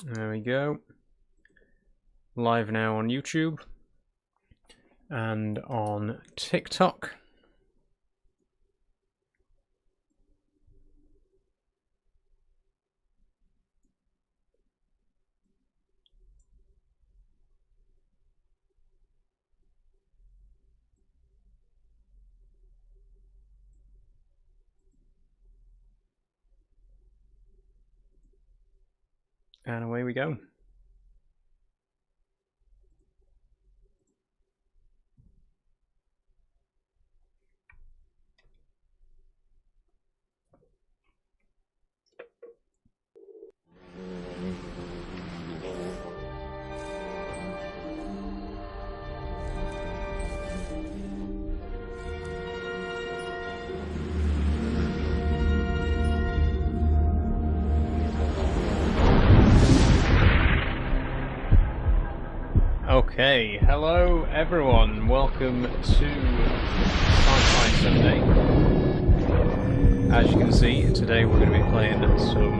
There we go. Live now on YouTube and on TikTok. And away we go. Okay, hello everyone, welcome to Sci-Fi Sunday. As you can see, today we're going to be playing some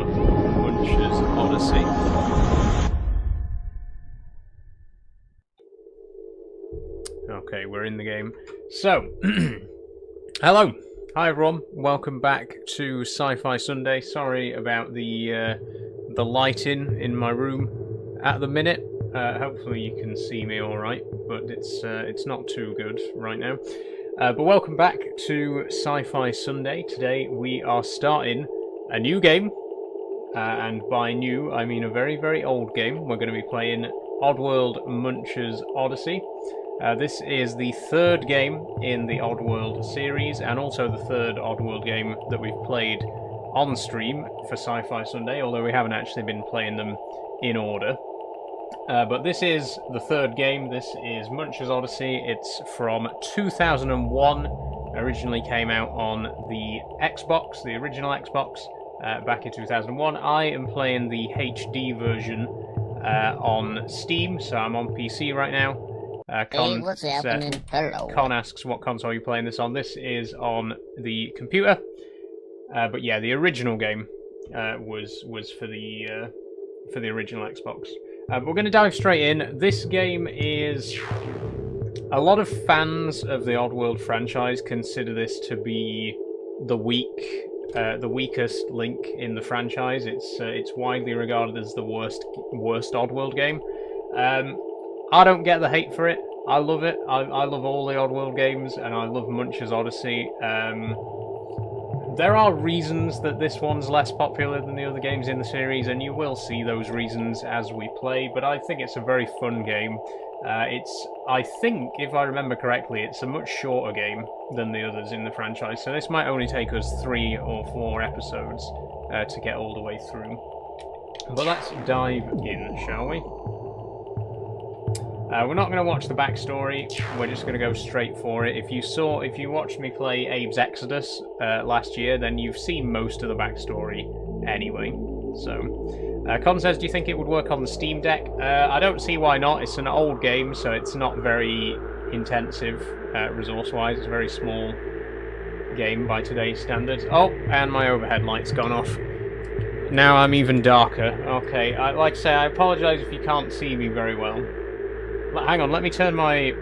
Munch's Oddysee. Okay, we're in the game. So, hello! Hi everyone, welcome back to Sci-Fi Sunday. Sorry about the lighting in my room at the minute. Hopefully you can see me alright, but it's not too good right now. But welcome back to Sci-Fi Sunday. Today we are starting a new game, and by new I mean a very, very old game. We're going to be playing Oddworld Munch's Oddysee. This is the third game in the Oddworld series, and also the third Oddworld game that we've played on stream for Sci-Fi Sunday, although we haven't actually been playing them in order. But this is the third game. This is Munch's Oddysee. It's from 2001. Originally came out on the Xbox, the original Xbox, back in 2001. I am playing the HD version on Steam, so I'm on PC right now. Hey, what's happening? Hello. Con asks what console are you playing this on. This is on the computer. But yeah, the original game was for the original Xbox. But we're going to dive straight in. This game is... A lot of fans of the Oddworld franchise consider this to be the weakest link in the franchise. It's widely regarded as the worst Oddworld game. I don't get the hate for it. I love it. I love all the Oddworld games, and I love Munch's Oddysee. There are reasons that this one's less popular than the other games in the series, and you will see those reasons as we play, but I think it's a very fun game. I think, if I remember correctly, it's a much shorter game than the others in the franchise, so this might only take us 3 or 4 episodes to get all the way through. But let's dive in, shall we? We're not going to watch the backstory, we're just going to go straight for it. If you watched me play Abe's Exodus last year, then you've seen most of the backstory anyway. So, Con says, do you think it would work on the Steam Deck? I don't see why not. It's an old game, so it's not very intensive resource-wise. It's a very small game by today's standards. Oh, and my overhead light's gone off. Now I'm even darker. Okay, like I say, I apologise if you can't see me very well. Hang on, let me turn my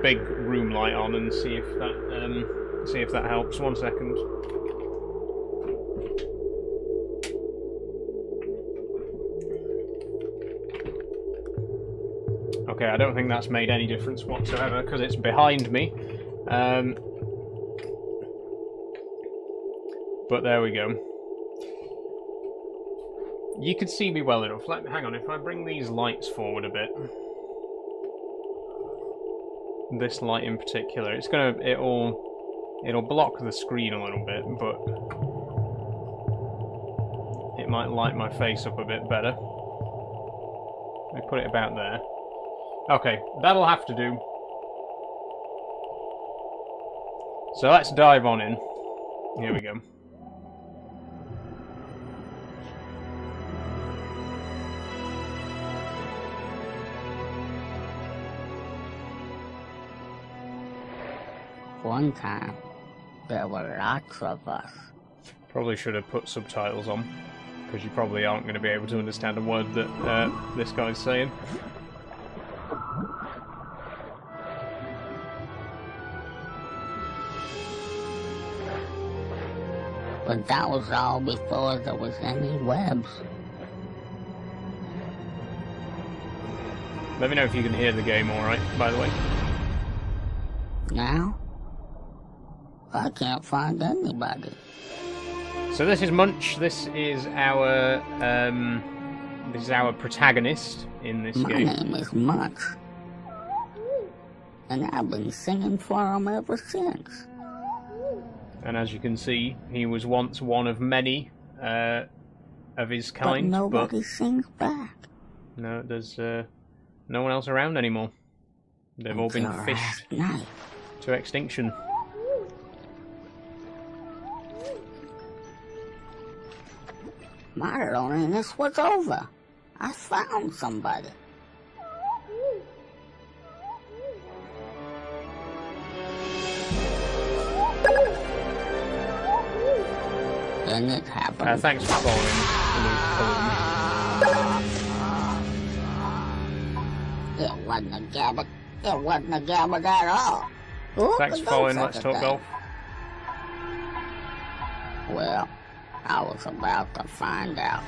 big room light on and see if that helps. 1 second. Okay, I don't think that's made any difference whatsoever because it's behind me. But there we go. You can see me well enough. Hang on, if I bring these lights forward a bit. This light in particular, it'll block the screen a little bit, but it might light my face up a bit better. Let me put it about there. Okay, that'll have to do. So let's dive on in. Here we go. One time, there were lots of us. Probably should have put subtitles on, because you probably aren't going to be able to understand a word that this guy's saying. But that was all before there was any webs. Let me know if you can hear the game alright, by the way. Now? I can't find anybody. So this is Munch. This is our protagonist in this game. My name is Munch. And I've been singing for him ever since. And as you can see, he was once one of many of his kind. But nobody sings back. No, there's no one else around anymore. They've all been fished to extinction. My loneliness was over. I found somebody. And it happened. Thanks for following. It wasn't a gabbit. It wasn't a gabbit at all. Thanks for following. Let's talk golf. Well, I was about to find out.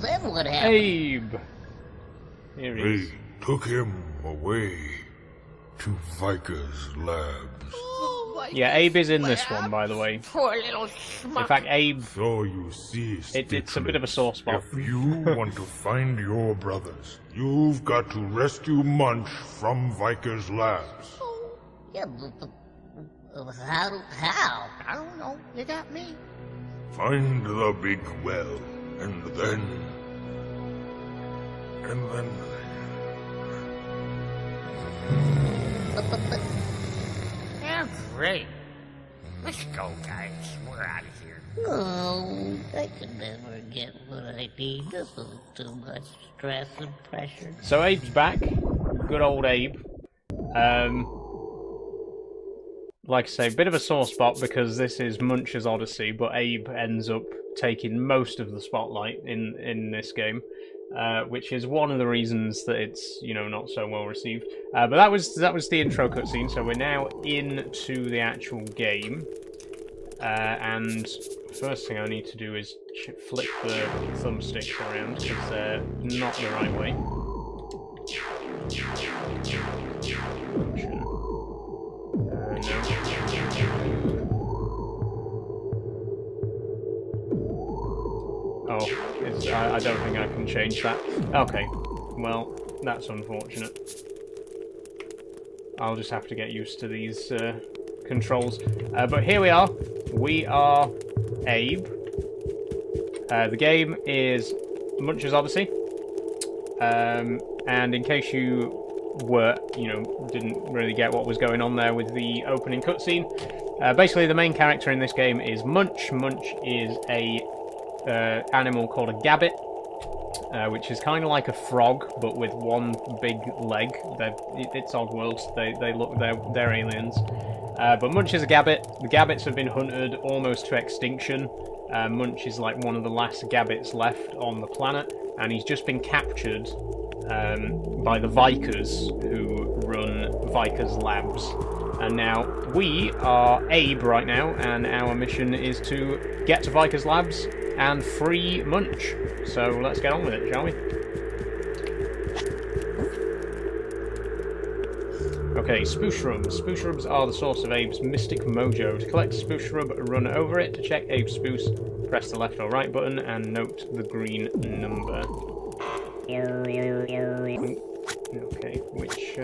Then what happened? Abe! Here he is. They took him away to Viker's labs. Yeah, Abe is in this one, by the way. Poor little schmuck. In fact, Abe... So you see, it's a bit of a sore spot. If you want to find your brothers, you've got to rescue Munch from Viker's labs. Yeah, but how? I don't know. You got me. Find the big well, and then... But... Yeah, great. Let's go, guys. We're out of here. Oh, I can never get what I need. This is too much stress and pressure. So Abe's back. Good old Abe. Like I say, bit of a sore spot because this is Munch's Odyssey, but Abe ends up taking most of the spotlight in this game, which is one of the reasons that it's, you know, not so well received. But that was the intro cutscene, so we're now into the actual game. And first thing I need to do is flip the thumbsticks around because they're not the right way. No. Oh, I don't think I can change that. Okay, well, that's unfortunate. I'll just have to get used to these controls. But here we are. We are Abe. The game is Munch's Odyssey. And in case you didn't really get what was going on there with the opening cutscene, basically the main character in this game is Munch. Munch is a animal called a gabbit, which is kind of like a frog but with one big leg. It's Oddworld. They're aliens. But Munch is a gabbit. The gabbits have been hunted almost to extinction. Munch is like one of the last gabbits left on the planet, and he's just been captured by the Vikers who run Viker's labs. And now we are Abe right now, and our mission is to get to Viker's labs and free Munch. So let's get on with it, shall we? Okay, spoosh shrubs. Spoosh shrubs are the source of Abe's mystic mojo. To collect a spoosh shrub, run over it. To check Abe's spoosh, press the left or right button and note the green number. Okay, which...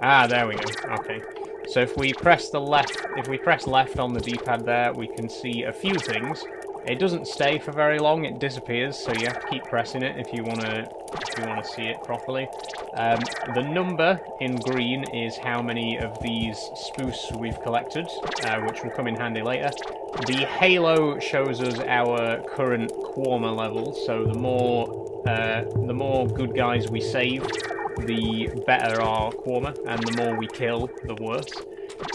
Ah, there we go. Okay. So if we press left on the D-pad there, we can see a few things. It doesn't stay for very long, it disappears, so you have to keep pressing it if you wanna see it properly. The number in green is how many of these spoofs we've collected, which will come in handy later. The halo shows us our current Quorma level, so the more good guys we save, the better our Quorma, and the more we kill, the worse.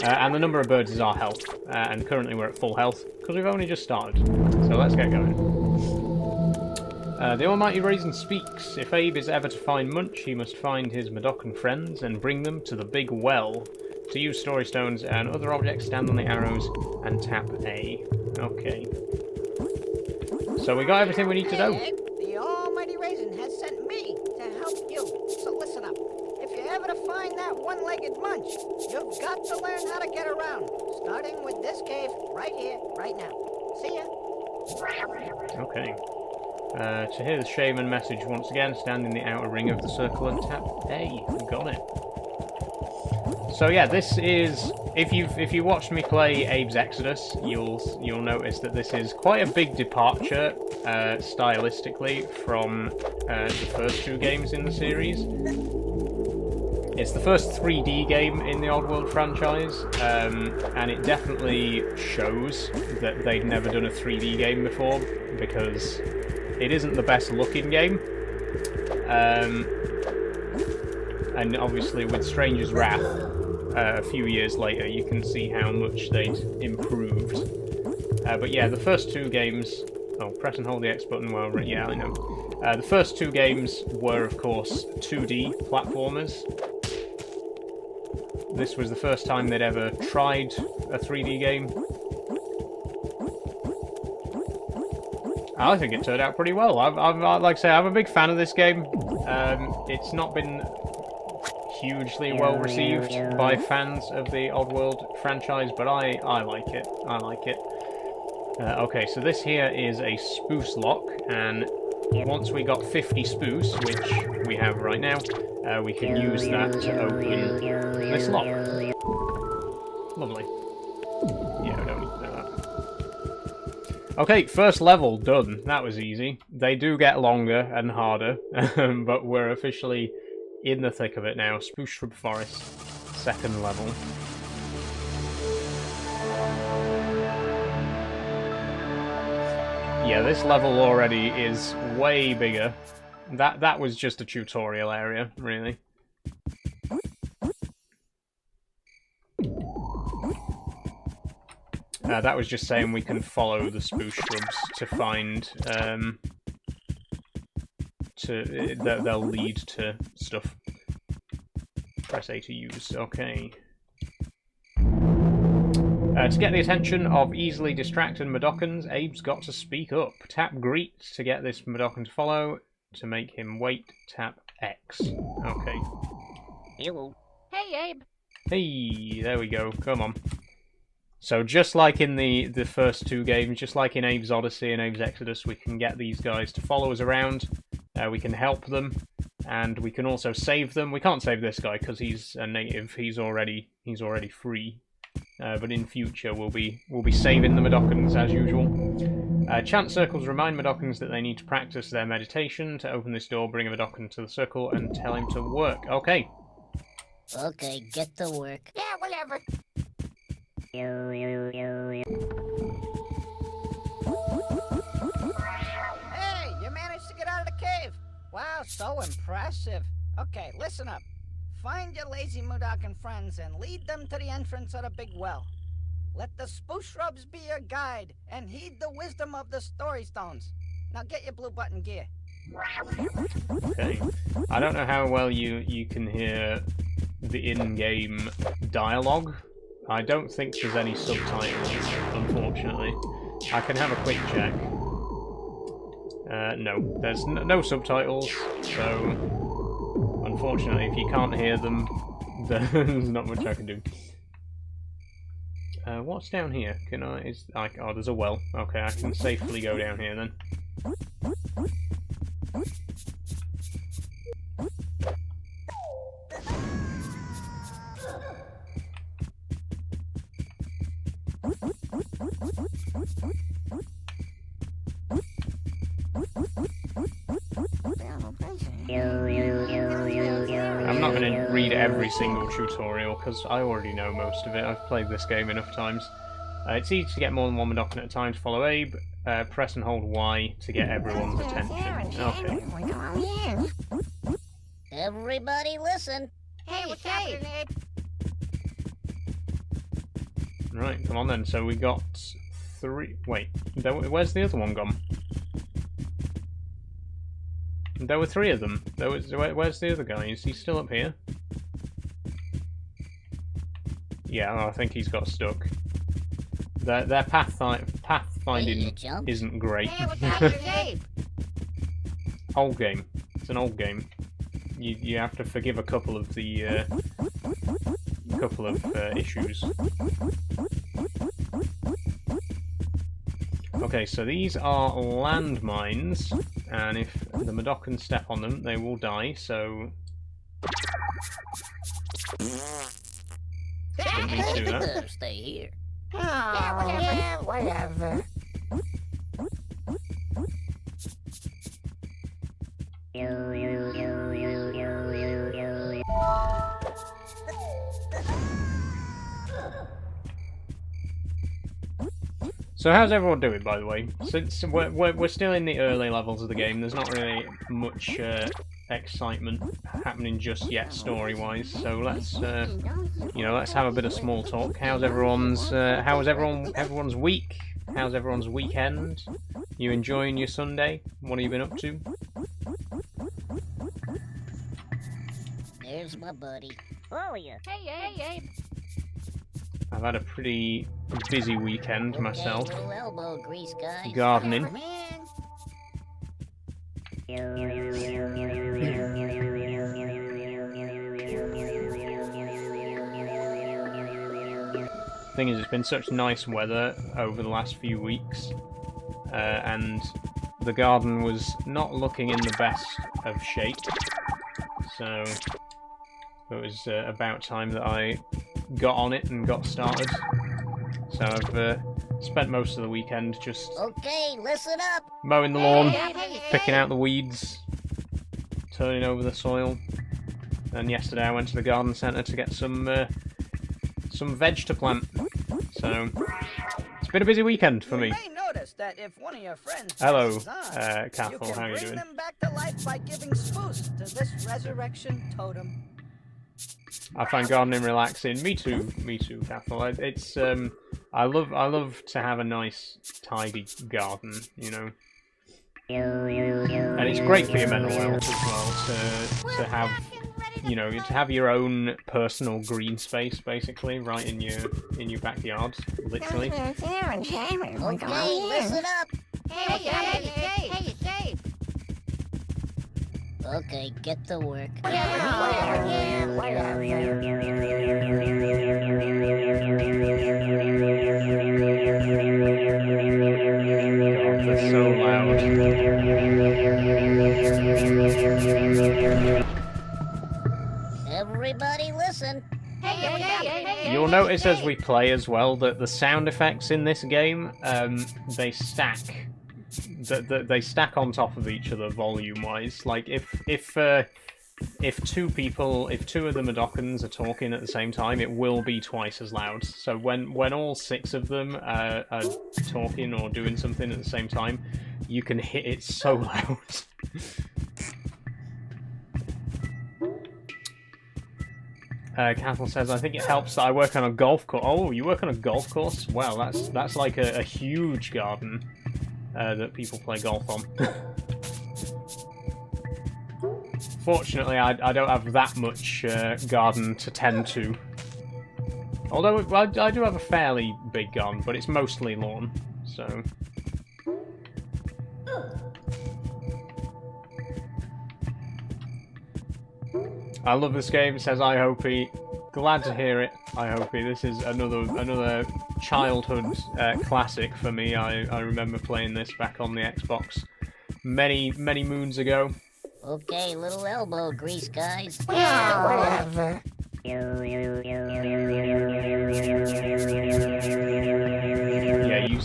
And the number of birds is our health, and currently we're at full health, because we've only just started. So let's get going. The Almighty Raisin speaks. If Abe is ever to find Munch, he must find his Madokan friends and bring them to the big well. To use story stones and other objects, stand on the arrows and tap A. Okay. So we got everything we need to know. Hey, the Almighty Raisin has sent me to help you. So listen up. If you're ever to find that one-legged Munch, you've got to learn how to get around. Starting with this cave right here, right now. See ya. Okay. To hear the shaman message once again, stand in the outer ring of the circle and tap A. Got it. So yeah, this is, if you watched me play Abe's Exodus, you'll notice that this is quite a big departure stylistically from the first two games in the series. It's the first 3D game in the Oddworld franchise, and it definitely shows that they've never done a 3D game before, because it isn't the best looking game. And obviously with Stranger's Wrath, a few years later, you can see how much they'd improved. But yeah, the first two games... Oh, press and hold the X button while... Yeah, I know. The first two games were, of course, 2D platformers. This was the first time they'd ever tried a 3D game. I think it turned out pretty well. Like I say, I'm a big fan of this game. It's not been hugely well received by fans of the Oddworld franchise, but I like it. I like it. Okay, so this here is a spruce lock, and once we got 50 spruce, which we have right now, we can use that to open this lock. Lovely. Yeah, I don't need to know that. Okay, first level done. That was easy. They do get longer and harder, but we're officially in the thick of it now. Spruce Shrub Forest, second level. Yeah, this level already is way bigger. That was just a tutorial area, really. That was just saying we can follow the spruce shrubs to find they'll lead to stuff. Press A to use. Okay. To get the attention of easily distracted Madokans, Abe's got to speak up. Tap Greet to get this Madokan to follow. To make him wait, tap X. Okay. Hello. Hey, Abe. Hey, there we go. Come on. So just like in the first two games, just like in Abe's Odyssey and Abe's Exodus, we can get these guys to follow us around. We can help them, and we can also save them. We can't save this guy because he's a native. He's already free. But in future, we'll be saving the Madokans as usual. Chant circles remind Madokans that they need to practice their meditation. To open this door, bring a Madokan to the circle and tell him to work. Okay. Okay, get to work. Yeah, whatever. Hey, you managed to get out of the cave. Wow, so impressive. Okay, listen up. Find your lazy Madokan friends and lead them to the entrance of the big well. Let the spruce shrubs be your guide and heed the wisdom of the story stones. Now get your blue button gear. Okay. I don't know how well you can hear the in-game dialogue. I don't think there's any subtitles, unfortunately. I can have a quick check. No, there's no subtitles, so unfortunately, if you can't hear them, there's not much I can do. What's down here? Can I? Oh, there's a well. Okay, I can safely go down here then. I'm not going to read every single tutorial because I already know most of it. I've played this game enough times. It's easy to get more than one Madoccan at a time. To follow Abe, press and hold Y to get everyone's attention. Okay. Everybody listen. Hey, what's happening, Abe? Right, come on then. So we got 3... Wait, where's the other one gone? There were 3 of them. Where's the other guy? Is he still up here? Yeah, I think he's got stuck. Their pathfinding isn't great. Hey, what's happening, Abe? Old game. It's an old game. You have to forgive a couple of the issues. Okay, so these are landmines, and if the Madoccan step on them, they will die. So didn't mean to do that. Stay here. Yeah, whatever. So how's everyone doing, by the way? Since we're still in the early levels of the game, there's not really much excitement happening just yet, story-wise. So let's, let's have a bit of small talk. How's everyone's week? How's everyone's weekend? You enjoying your Sunday? What have you been up to? There's my buddy. Oh, yeah. Hey, Abe. I've had a pretty busy weekend myself. Okay, little elbow grease, guys. Gardening. Thing is, it's been such nice weather over the last few weeks, and the garden was not looking in the best of shape, so it was about time that I got on it and got started. So I've spent most of the weekend just listen up. mowing the lawn, picking out the weeds, turning over the soil. And yesterday I went to the garden centre to get some veg to plant. So it's been a busy weekend for me. You may notice that if one of your friends Hello, passes on, Cathal, how are you bring doing? them back to life by giving spoofs to this resurrection totem. I find gardening relaxing. Me too, Cathal. It's I love to have a nice, tidy garden, you know. And it's great for your mental health as well to have, to have your own personal green space, basically, right in your backyard, literally. Okay, listen up. Hey, Abe. Okay, get to work. It's so loud. Everybody listen. You'll notice as we play as well that the sound effects in this game, they stack. They stack on top of each other volume-wise. Like if two of the Madoccans are talking at the same time, it will be twice as loud. So when all 6 of them are talking or doing something at the same time, you can hit it so loud. Cathal says, I think it helps that I work on a golf course. Oh, you work on a golf course? Well, that's like a huge garden that people play golf on. Fortunately, I don't have that much garden to tend to. Although I do have a fairly big garden, but it's mostly lawn, so... I love this game, says iHopey. Glad to hear it, iHopey. This is another childhood classic for me. I remember playing this back on the Xbox many moons ago. Okay, little elbow grease, guys. Yeah, whatever. Yeah, you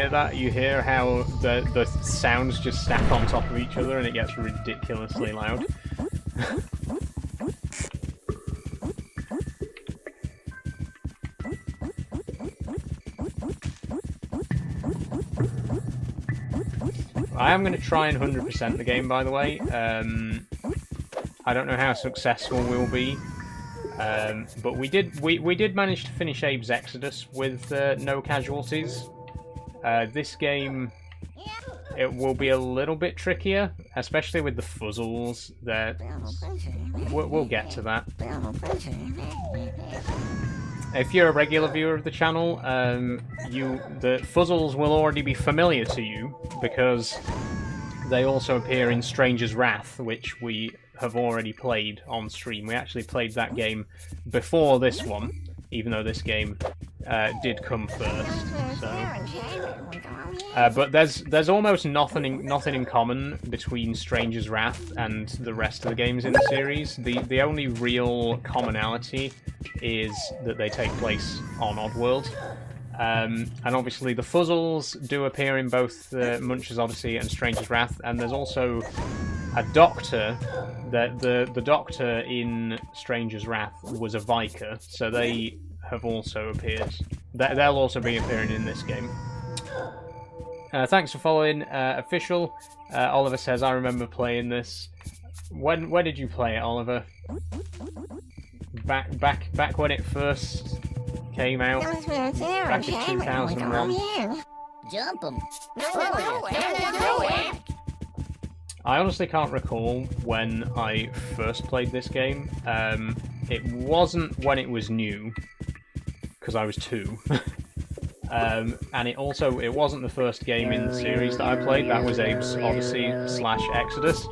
hear that? You hear how the sounds just stack on top of each other and it gets ridiculously loud. I am going to try and 100% the game, by the way. I don't know how successful we'll be, but we did manage to finish Abe's Exodus with no casualties. This game, it will be a little bit trickier, especially with the fuzzles. We'll get to that. If you're a regular viewer of the channel, the fuzzles will already be familiar to you because they also appear in Stranger's Wrath, which we have already played on stream. We actually played that game before this one, even though this game did come first. So, but there's almost nothing in common between Stranger's Wrath and the rest of the games in the series. The only real commonality is that they take place on Oddworld. And obviously the fuzzles do appear in both Munch's Oddysee and Stranger's Wrath, and there's also a doctor. The doctor in Stranger's Wrath was a Viker, so they have also appeared. They'll also be appearing in this game. Thanks for following, Official. Oliver says, I remember playing this. When did you play it, Oliver? Back when it first came out, back in 2001. Jump him. I honestly can't recall when I first played this game. It wasn't when it was new, because I was 2. And it wasn't the first game in the series that I played. That was Abe's Oddysee / Exodus.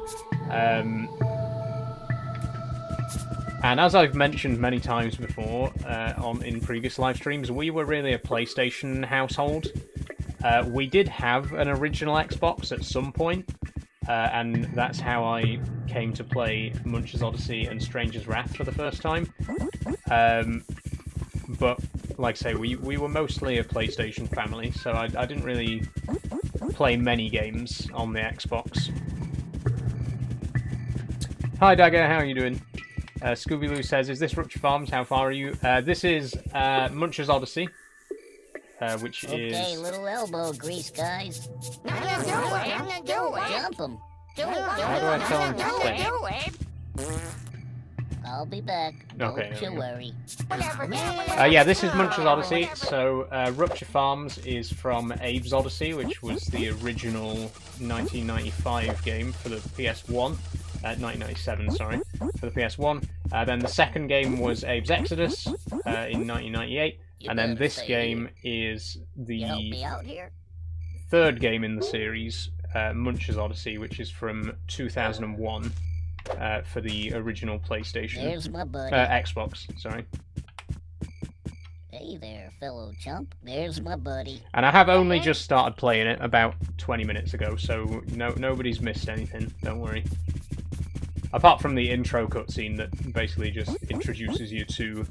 And as I've mentioned many times before in previous live streams, we were really a PlayStation household. We did have an original Xbox at some point, and that's how I came to play Munch's Oddysee and Stranger's Wrath for the first time. But, like I say, we were mostly a PlayStation family, so I didn't really play many games on the Xbox. Hi Dagger, how are you doing? Scooby-Loo says, is this Rupture Farms? How far are you? This is Munch's Oddysee, which is... Okay, little elbow grease, guys. Jump him. How do I tell him to stay? I'll be back. Okay, Don't you worry. yeah, this is Munch's Oddysee. So, Rupture Farms is from Abe's Oddysee, which was the original 1995 game for the PS1. 1997, sorry, for the PS1. Then the second game was Abe's Exodus in 1998. And then this game is the third game in the series, Munch's Oddysee, which is from 2001 for the original PlayStation. There's my buddy. Xbox, sorry. Hey there, fellow chump. There's my buddy. And I have only just started playing it about 20 minutes ago, so nobody's missed anything, don't worry. Apart from the intro cutscene that basically just introduces you to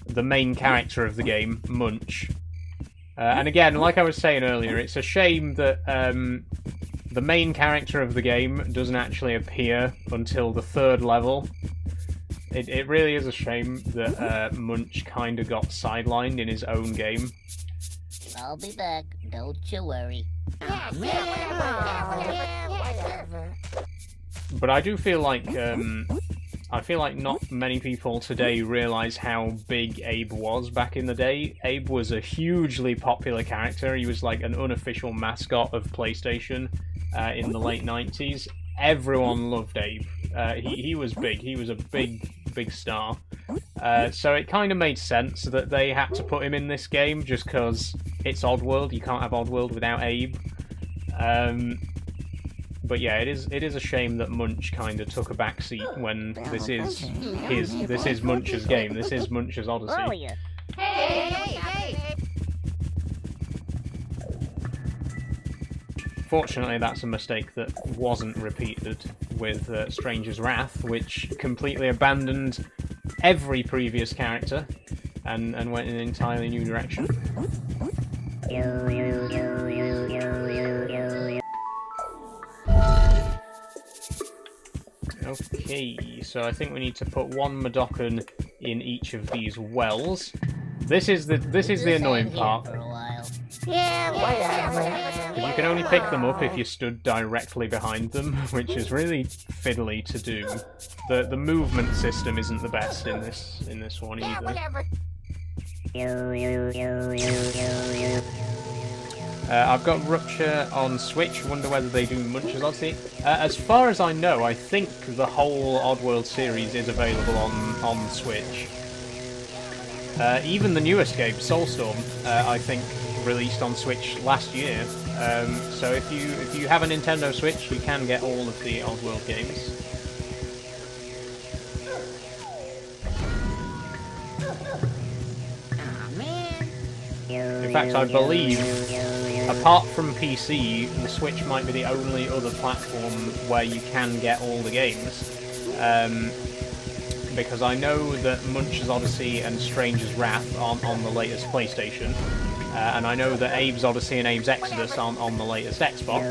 the main character of the game, Munch. And again, like I was saying earlier, it's a shame that the main character of the game doesn't actually appear until the 3rd level. It really is a shame that Munch kind of got sidelined in his own game. I'll be back. Don't you worry. But I do feel like not many people today realise how big Abe was back in the day. Abe was a hugely popular character. He was like an unofficial mascot of PlayStation in the late 90s. Everyone loved Abe. He was big. He was a big star. So it kind of made sense that they had to put him in this game just because it's Oddworld. You can't have Oddworld without Abe. But yeah, it is a shame that Munch kind of took a backseat when this is Munch's game. This is Munch's Oddysee. Hey! Fortunately, that's a mistake that wasn't repeated with Stranger's Wrath, which completely abandoned every previous character and went in an entirely new direction. Okay, so I think we need to put one Madokan in each of these wells. This is the annoying part. For a while. Yeah, whatever. You can only pick them up if you stood directly behind them, which is really fiddly to do. The movement system isn't the best in this one Yeah, either. whatever. I've got Rupture on Switch. Wonder whether they do Munch as Oddysee. As far as I know, I think the whole Oddworld series is available on Switch. Even the newest game, Soulstorm, I think released on Switch last year. So if you have a Nintendo Switch, you can get all of the Oddworld games. Aw, man. In fact, I believe, apart from PC, the Switch might be the only other platform where you can get all the games. Because I know that Munch's Oddysee and Stranger's Wrath aren't on the latest PlayStation. And I know that Abe's Oddysee and Abe's Exodus aren't on the latest Xbox.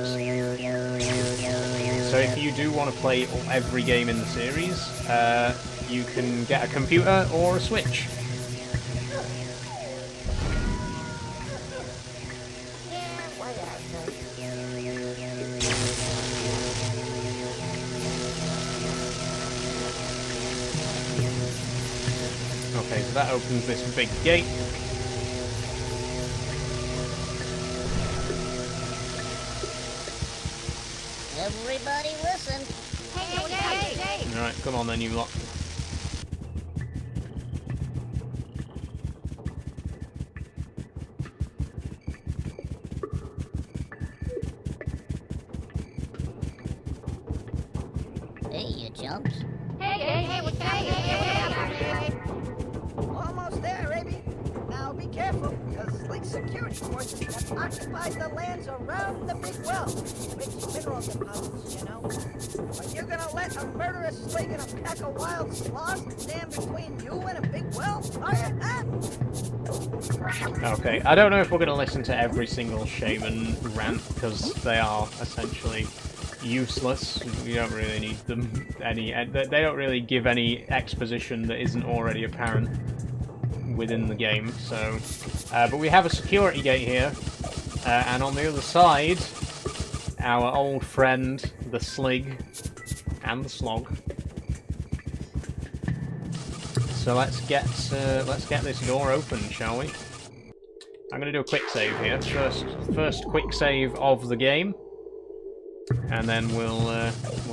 So if you do want to play every game in the series, you can get a computer or a Switch. Yeah, whatever. Okay, so that opens this big gate. Everybody listen. Hey. Alright, come on then, you lot. Hey, you chumps. Hey, what's up? Almost there, Abby. Now be careful, because Slick security forces have occupied the lands around the big well. Rich mineral deposits, you know. But you're gonna let a murderous Slick and a pack of wild sloths stand between you and a big well, are you, huh? Okay, I don't know if we're going to listen to every single shaman rant, because they are essentially useless. We don't really need them they don't really give any exposition that isn't already apparent within the game, so... but we have a security gate here, and on the other side, our old friend, the Slig, and the Slog. So let's get this door open, shall we? I'm going to do a quick save here. First quick save of the game, and then we'll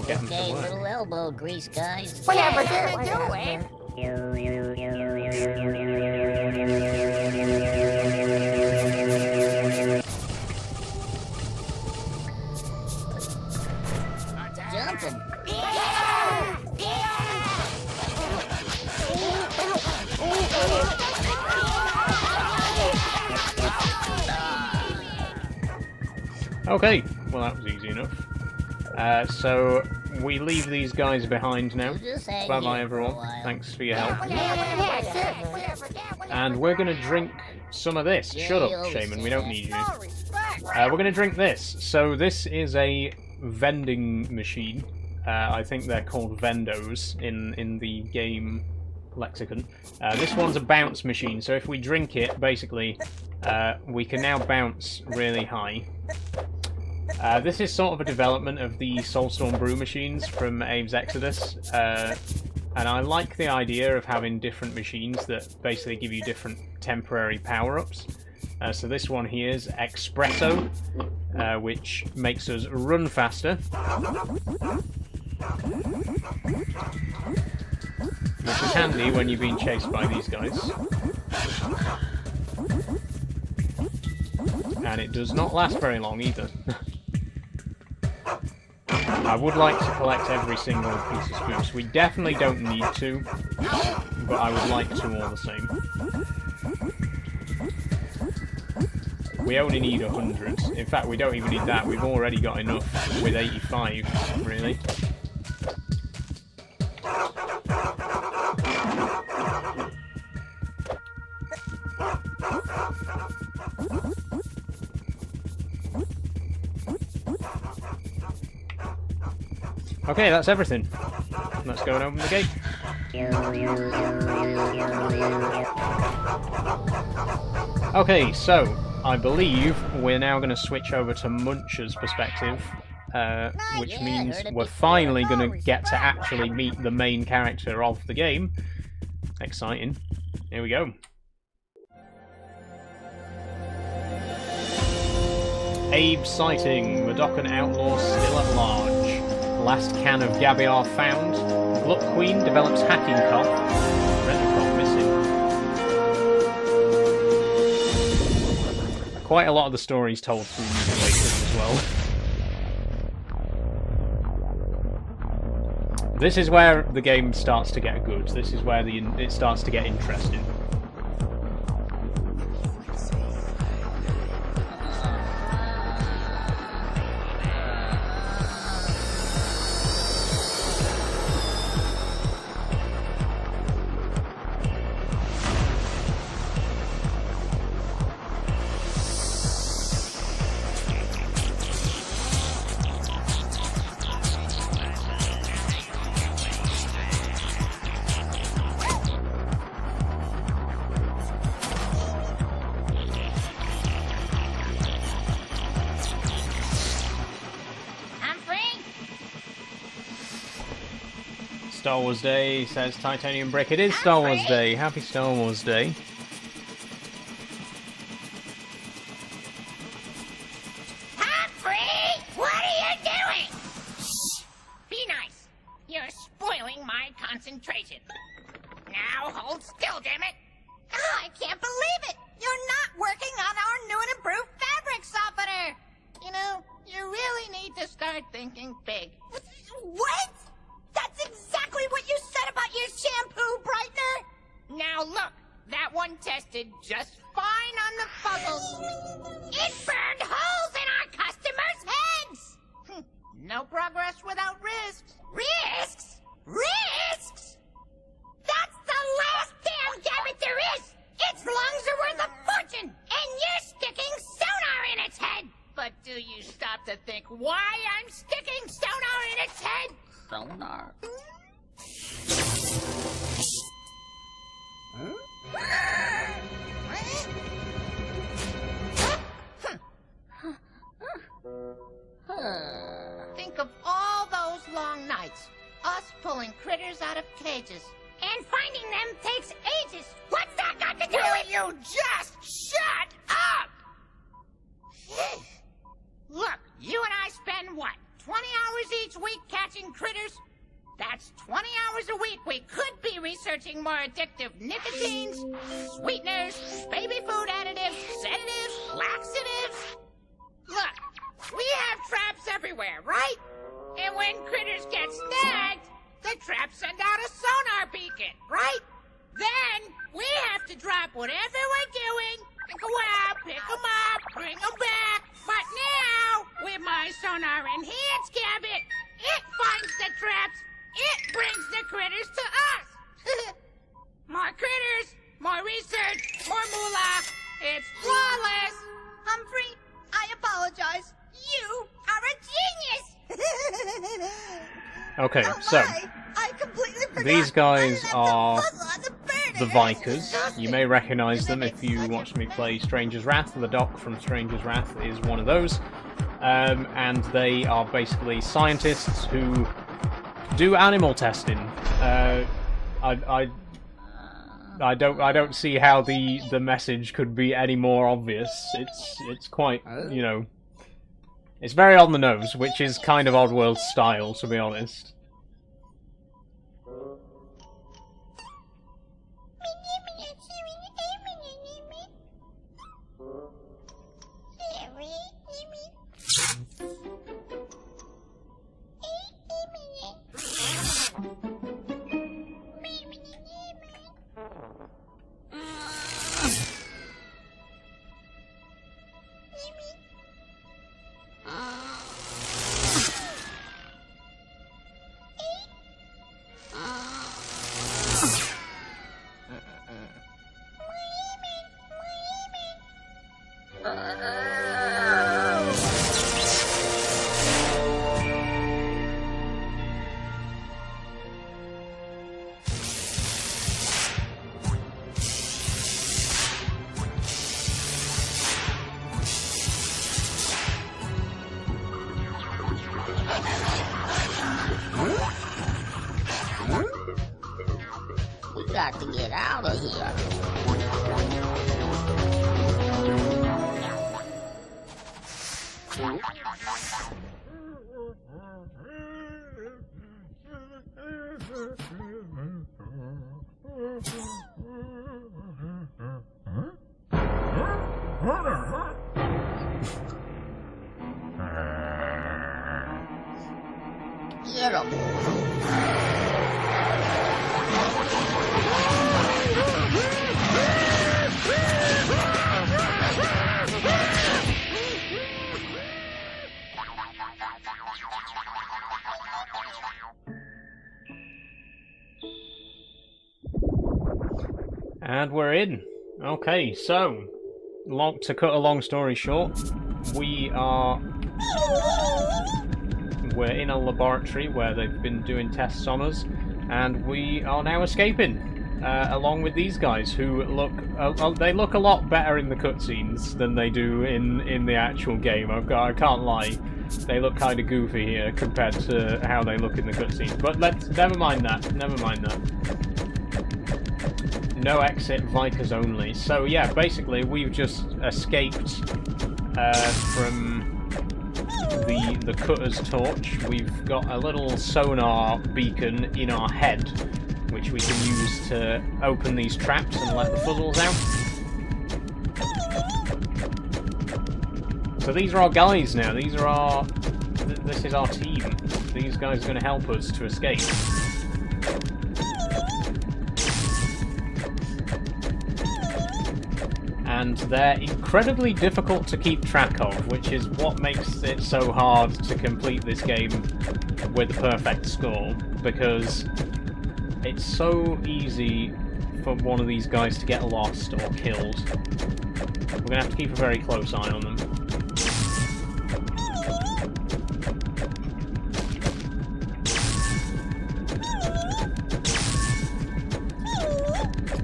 get them Okay, to work. little elbow grease, guys. Whatever you're doing. Jumping. Okay, well that was easy enough. So we leave these guys behind now. You just hang Bye here bye for a everyone. while. Thanks for your help. Whatever. And we're gonna drink some of this. Yeah, Shut you up, always Shaman. say We don't that. need you. No respect. We're gonna drink this. So this is a vending machine. I think they're called vendos in the game lexicon. This one's a bounce machine. So if we drink it, basically, we can now bounce really high. This is sort of a development of the Soulstorm brew machines from Abe's Exodus, and I like the idea of having different machines that basically give you different temporary power-ups. So this one here is Espresso, which makes us run faster, which is handy when you're being chased by these guys. And it does not last very long either. I would like to collect every single piece of spruce. We definitely don't need to, but I would like to all the same. We only need 100. In fact, we don't even need that. We've already got enough with 85, really. Okay, that's everything. go and open the gate. Okay, so I believe we're now going to switch over to Munch's perspective, which means we're finally going to get to actually meet the main character of the game. Exciting. Here we go. Abe sighting. Madokan outlaw still at large. Last can of Gabiar found. Gluck Queen develops hacking cough. Retincough missing. Quite a lot of the stories told through mutilators as well. This is where the game starts to get good. This is where it starts to get interesting. Star Wars Day, says Titanium Brick. It is Star Wars Day. Happy Star Wars Day. Humphrey! What are you doing? Be nice. You're spoiling my concentration. Now hold still, damn it. Oh, I can't believe it! You're not working on our new and improved fabric softener! You know, you really need to start thinking big. What? That's exactly what you said about your shampoo brightener! Now look, that one tested just fine on the puzzles. It burned holes in our customers' heads! No progress without risks. Risks? Risks? That's the last damn gambit there is! Its lungs are worth a fortune, and you're sticking sonar in its head! But do you stop to think why I'm sticking sonar in its head? Sonar? Think of all those long nights. Us pulling critters out of cages. And finding them takes ages. What's that got to do Will with... you just shut up? Look, you and I spend what? 20 hours each week catching critters? That's 20 hours a week we could be researching more addictive nicotines, sweeteners, baby food additives, sedatives, laxatives. Look, we have traps everywhere, right? And when critters get snagged, the traps send out a sonar beacon, right? Then we have to drop whatever we're doing and go out, pick them up, bring them back. But now, with my sonar enhanced gambit, it finds the traps, it brings the critters to us. More critters, more research, more moolah. It's flawless. Humphrey, I apologize. You are a genius! Okay, Oh so my, I completely forgot. these guys I left are the puzzle on the burner. the Vikers. You may recognise them if you watch me play Stranger's Wrath. The Doc from Stranger's Wrath is one of those. And they are basically scientists who do animal testing. I don't see how the message could be any more obvious. It's quite, you know, it's very on the nose, which is kind of Oddworld style, to be honest. got to get out of here. Get 'em. And we're in. Okay, so to cut a long story short, we're in a laboratory where they've been doing tests on us, and we are now escaping along with these guys who look they look a lot better in the cutscenes than they do in the actual game. I can't lie, they look kind of goofy here compared to how they look in the cutscenes. But never mind that. No exit, Vikers only. So yeah, basically we've just escaped from the cutter's torch. We've got a little sonar beacon in our head, which we can use to open these traps and let the fuzzles out. So these are our guys now. This is our team. These guys are going to help us to escape. And they're incredibly difficult to keep track of, which is what makes it so hard to complete this game with a perfect score, because it's so easy for one of these guys to get lost or killed. We're going to have to keep a very close eye on them.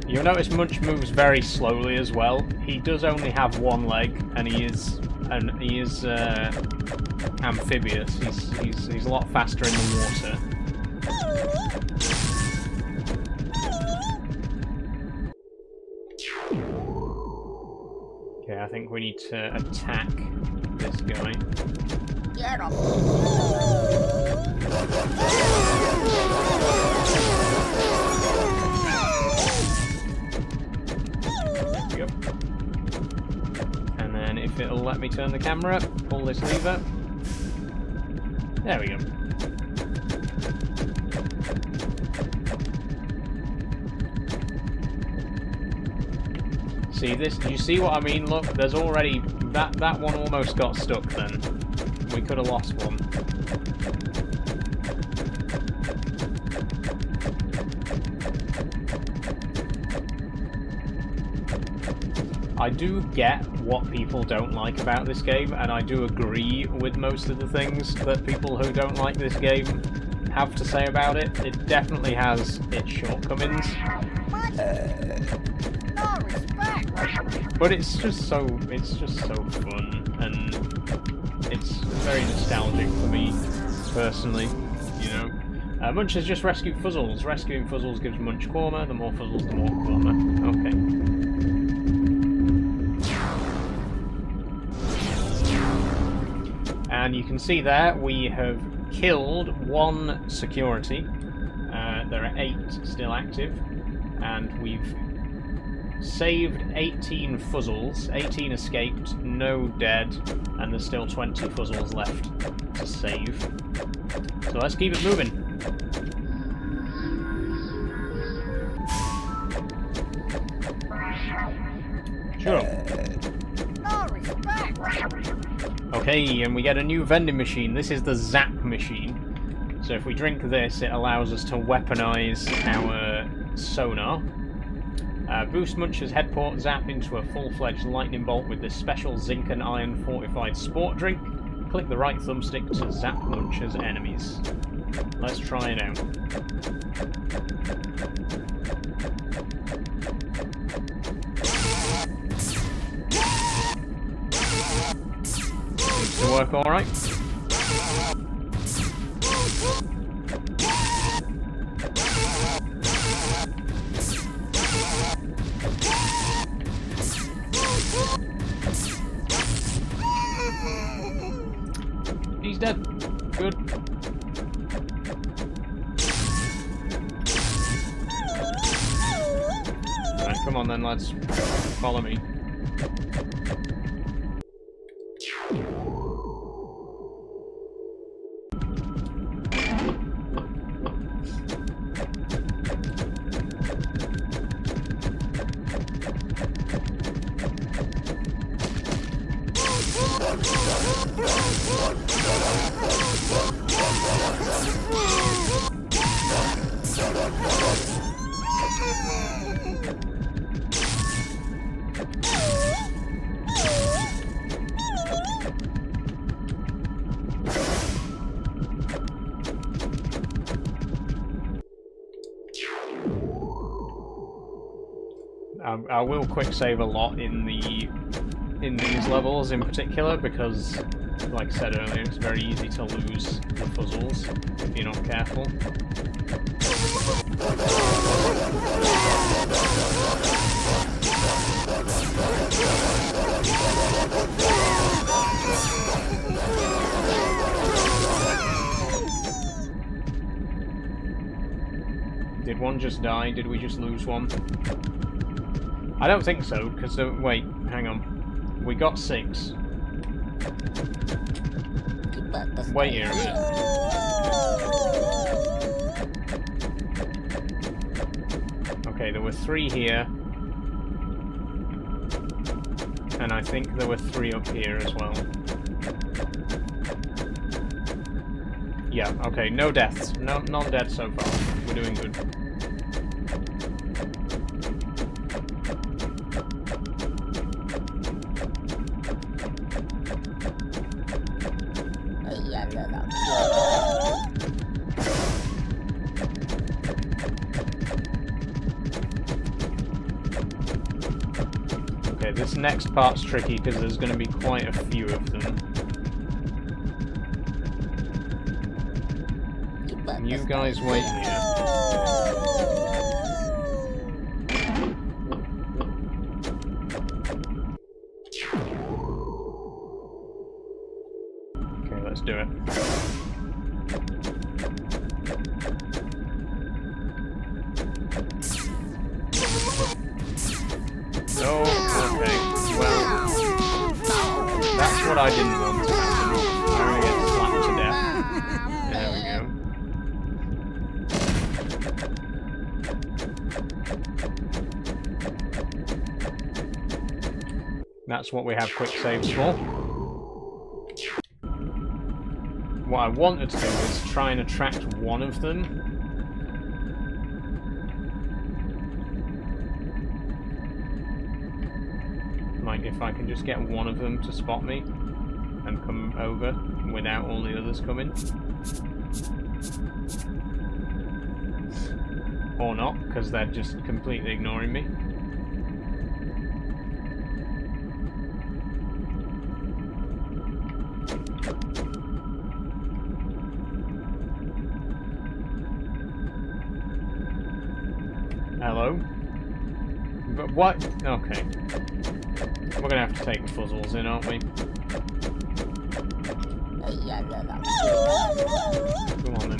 You'll notice Munch moves very slowly as well. He does only have one leg, and he is amphibious. He's a lot faster in the water. Okay, I think we need to attack this guy. Get 'em. Yep. And then if it'll let me turn the camera, pull this lever. There we go. See this? Do you see what I mean? Look, there's already that one almost got stuck then. We could have lost one. I do get what people don't like about this game, and I do agree with most of the things that people who don't like this game have to say about it. It definitely has its shortcomings. But it's just so fun, and it's very nostalgic for me personally, you know. Munch has just rescued Fuzzles. Rescuing Fuzzles gives Munch Korma. The more Fuzzles, the more Korma. Okay. And you can see there we have killed one security. There are 8 still active, and we've saved 18 Fuzzles. 18 escaped, no dead, and there's still 20 Fuzzles left to save. So let's keep it moving. Sure. Okay, and we get a new vending machine. This is the Zap machine. So if we drink this, it allows us to weaponize our sonar. Boost Munch's head port Zap into a full-fledged lightning bolt with this special zinc and iron fortified sport drink. Click the right thumbstick to zap Munch's enemies. Let's try it out. Seems to work alright. dead. Good. Right, come on then, lads. Follow me. I will quick save a lot in these levels in particular because, like I said earlier, it's very easy to lose the puzzles if you're not careful. Did one just die? Did we just lose one? I don't think so, because wait, hang on. We got 6. Wait here a minute. Okay, there were 3 here. And I think there were 3 up here as well. Yeah, okay, no deaths. None dead so far. We're doing good. Okay, this next part's tricky because there's going to be quite a few of them. And you guys wait here. Okay, let's do it. Oh, okay. Well, that's what I didn't want to happen. I'm gonna get slapped to death. There we go. That's what we have quick saves for. What I wanted to do is try and attract one of them. Like, if I can just get one of them to spot me and come over without all the others coming. Or not, because they're just completely ignoring me. Hello? But what? Okay. We're gonna have to take the puzzles in, aren't we? Come on then.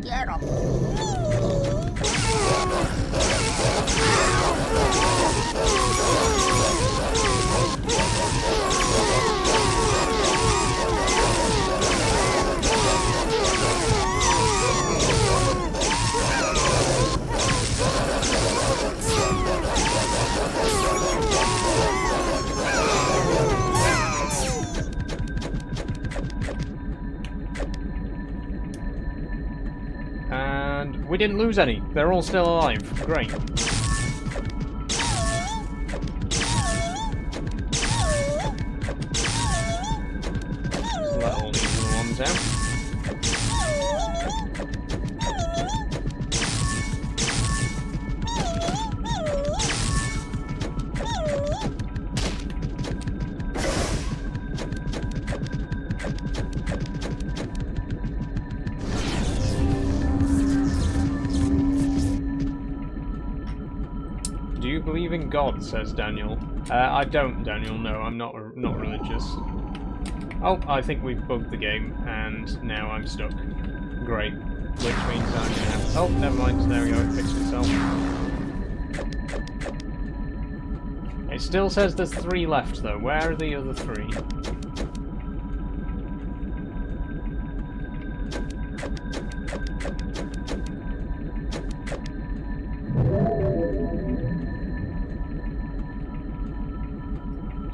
Get him! And we didn't lose any. They're all still alive. Great. Let all these little ones out. believe in God, says Daniel. I don't, Daniel, no, I'm not religious. Oh, I think we've bugged the game, and now I'm stuck. Great. Which means I'm gonna have... Oh, never mind, there we go, it fixed itself. It still says there's 3 left, though. Where are the other 3?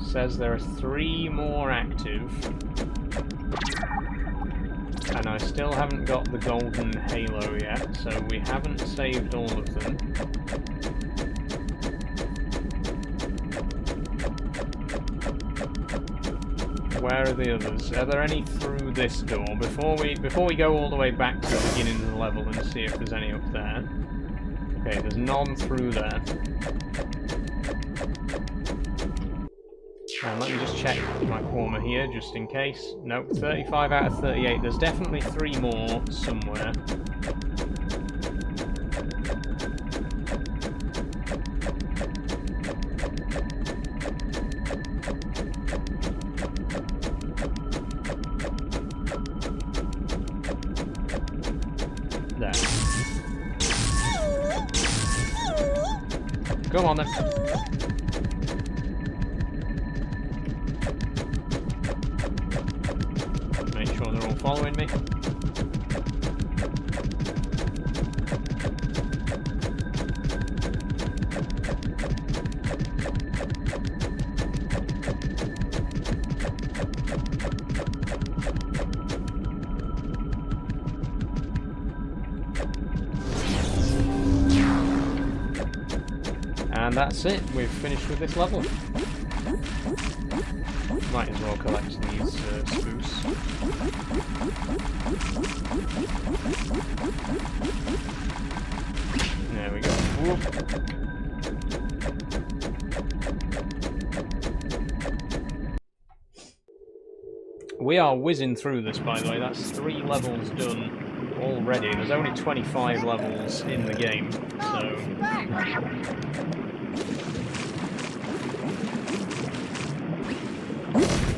Says there are 3 more active, and I still haven't got the golden halo yet, so we haven't saved all of them. Where are the others? Are there any through this door? Before we go all the way back to the beginning of the level and see if there's any up there. Okay, there's none through there. And let me just check my Quorma here, just in case. Nope, 35 out of 38. There's definitely 3 more somewhere. There. Come on then. They're all following me. And that's it, we've finished with this level. Might as well collect these spoofs. There we go. Whoop. We are whizzing through this, by the way. That's 3 levels done already. There's only 25 levels in the game, so...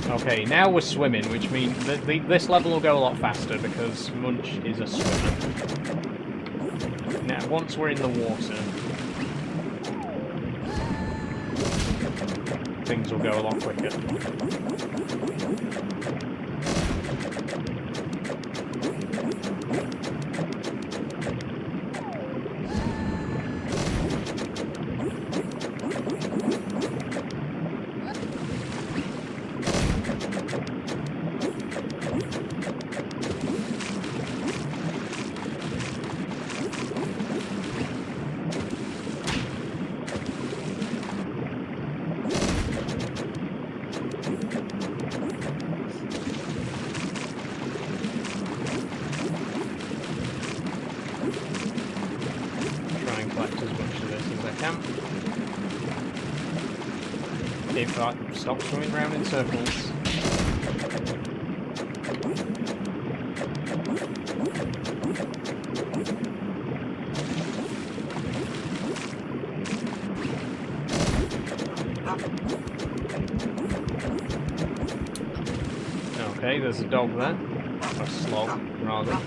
Okay, now we're swimming, which means that this level will go a lot faster because Munch is a swimmer. Now, once we're in the water, things will go a lot quicker. If I stop swimming around in circles. Okay, there's a dog there. A slog, rather.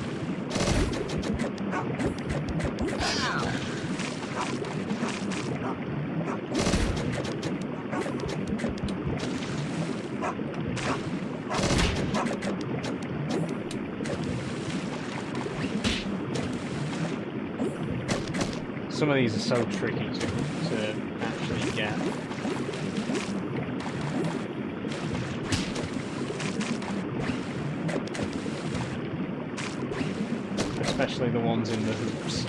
Some of these are so tricky to actually get. Especially the ones in the hoops.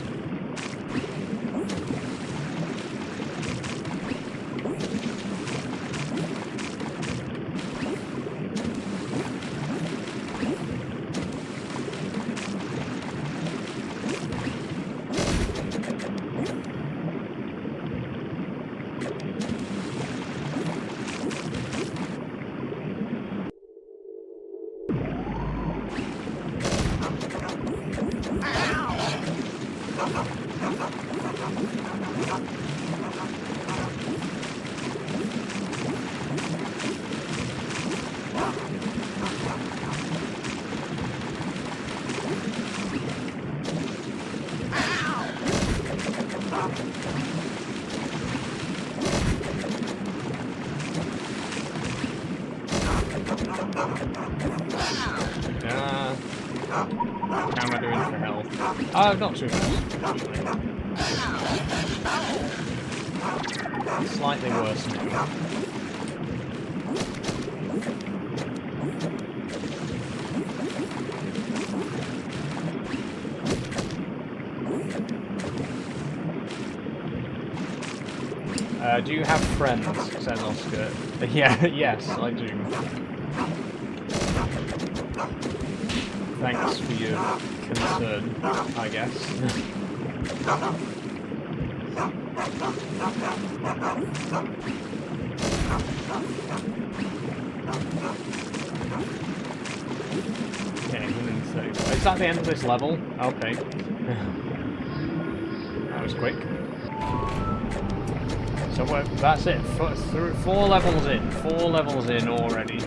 How am I doing for health? Oh, not too bad, actually. Slightly worse now. Do you have friends? Says Oscar. Yeah, yes, I do. Thanks for your concern, I guess. Okay, 130. Is that the end of this level? Okay. That was quick. So that's it. 4 levels in. 4 levels in already.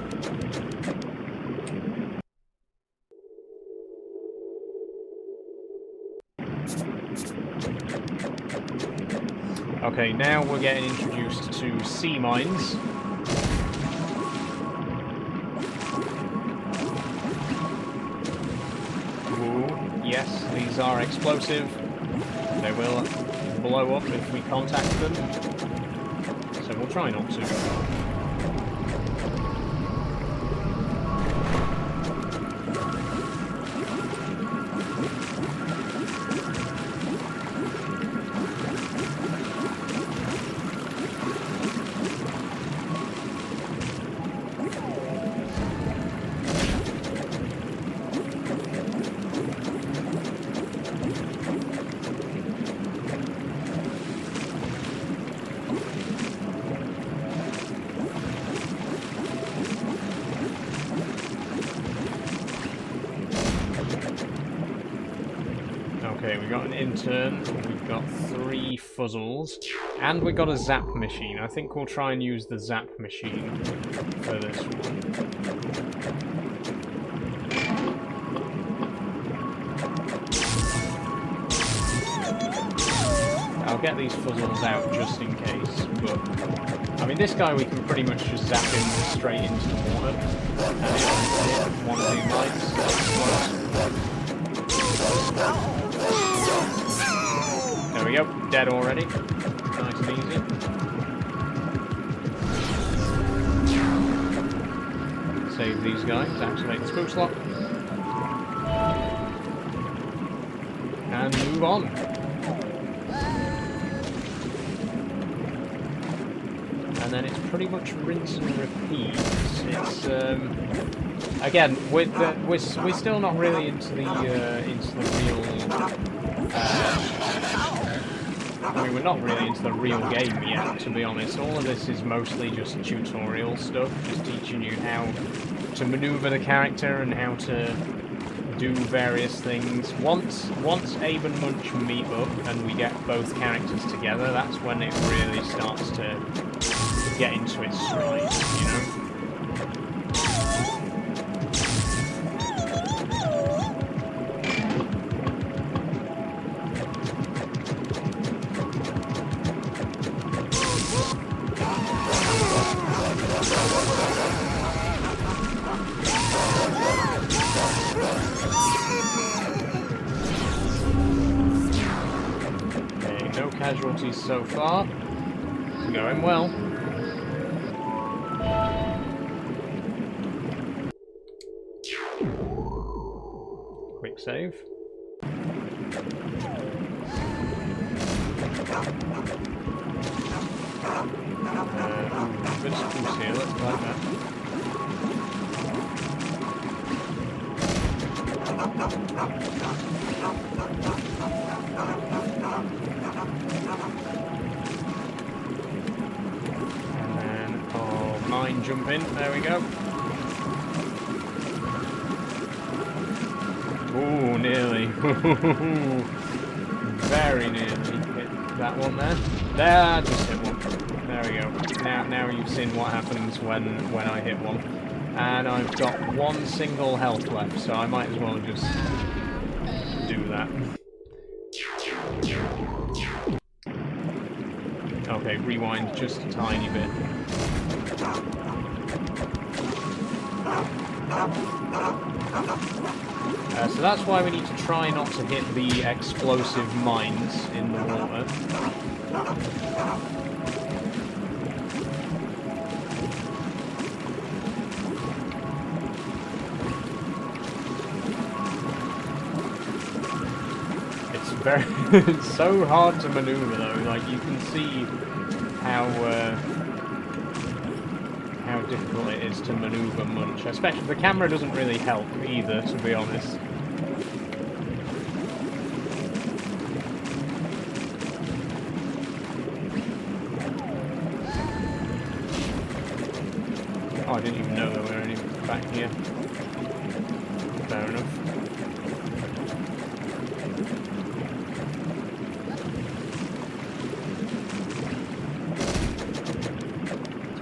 Okay, now we're getting introduced to sea mines. Ooh, yes, these are explosive. They will blow up if we contact them. So we'll try not to. Okay, we got an intern, we've got 3 fuzzles, and we got a zap machine. I think we'll try and use the zap machine for this one. I'll get these fuzzles out just in case, but I mean this guy we can pretty much just zap him straight into the water, and it'll hit one of these lights. There we go, dead already. Nice and easy. Save these guys, activate the spook slot. And move on. And then it's pretty much rinse and repeat. It's again, we're still not really into the real. I mean, we're not really into the real game yet, to be honest. All of this is mostly just tutorial stuff, just teaching you how to maneuver the character and how to do various things. Once Abe and Munch meet up and we get both characters together, that's when it really starts to get into its stride, you know? Okay, no casualties so far. It's going well. Quick save. Good spruce here, let's like that. And then, oh, mine jump in, there we go. Ooh, nearly. Very nearly hit that one there. There, just hit one. There we go. Now you've seen what happens when I hit one. And I've got 1 single health left, so I might as well just do that. Okay, rewind just a tiny bit. So that's why we need to try not to hit the explosive mines in the water. It's so hard to maneuver though. Like you can see how difficult it is to maneuver Munch. Especially the camera doesn't really help either, to be honest. Oh, I didn't even know there were any back here. Fair enough.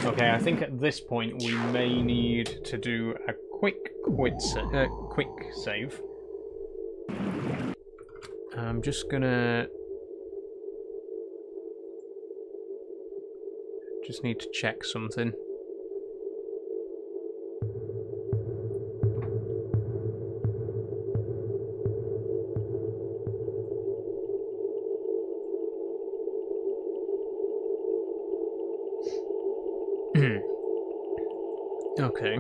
Okay, I think at this point we may need to do a quick save. I'm just gonna... just need to check something. Okay.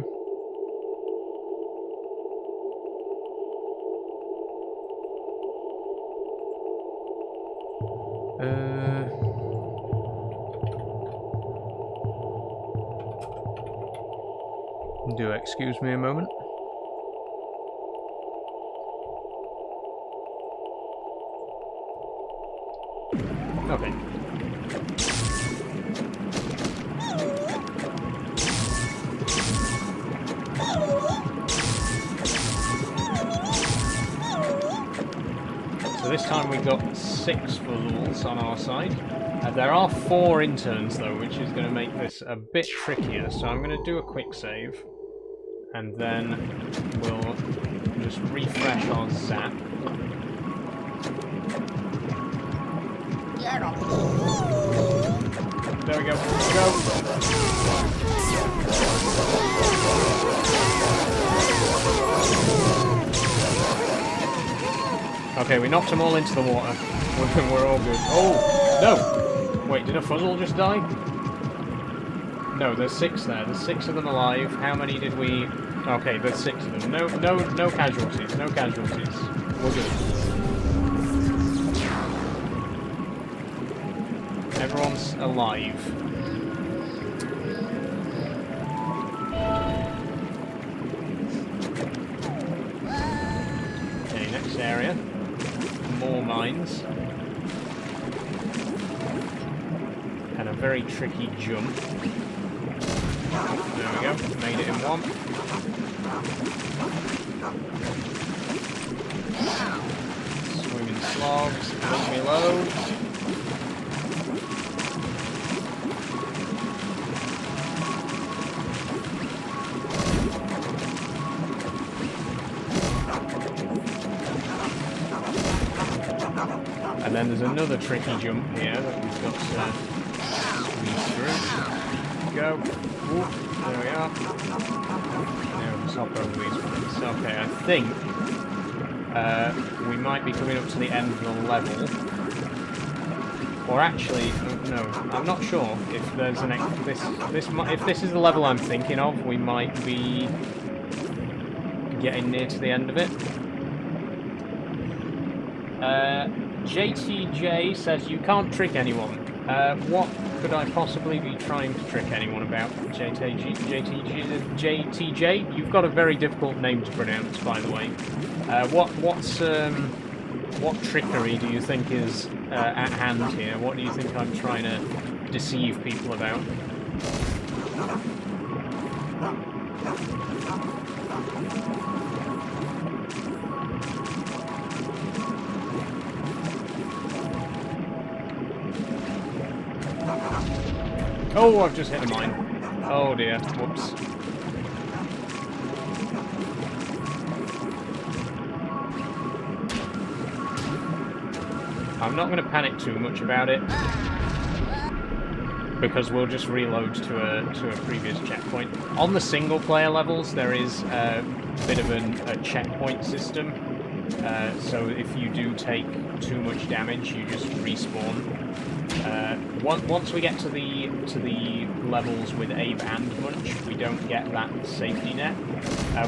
Do excuse me a moment. Okay. So this time we got 6 fools on our side. There are 4 interns though, which is going to make this a bit trickier. So I'm going to do a quick save, and then we'll just refresh our zap. There we go. Go. Okay, we knocked them all into the water. We're all good. Oh, no! Wait, did a fuzzle just die? No, there's 6 there. There's 6 of them alive. How many did we... Okay, there's 6 of them. No casualties. No casualties. We're good. Everyone's alive. Okay, next area. More mines. And a very tricky jump. There we go, made it in one. Swimming slogs, leave me low. And then there's another tricky jump here that we've got to squeeze through. Go. Ooh, there we are. Now we'll just hop over these ones. Okay, I think we might be coming up to the end of the level. Or actually, no, I'm not sure if there's an if this is the level I'm thinking of, we might be getting near to the end of it. JTJ says you can't trick anyone. What could I possibly be trying to trick anyone about? JTJ? You've got a very difficult name to pronounce, by the way. What trickery do you think is at hand here? What do you think I'm trying to deceive people about? Oh, I've just hit a mine. Oh dear, whoops. I'm not going to panic too much about it. because we'll just reload to a previous checkpoint. On the single player levels, there is a bit of a checkpoint system. So if you do take too much damage, you just respawn. Once we get to the levels with Abe and Munch, we don't get that safety net.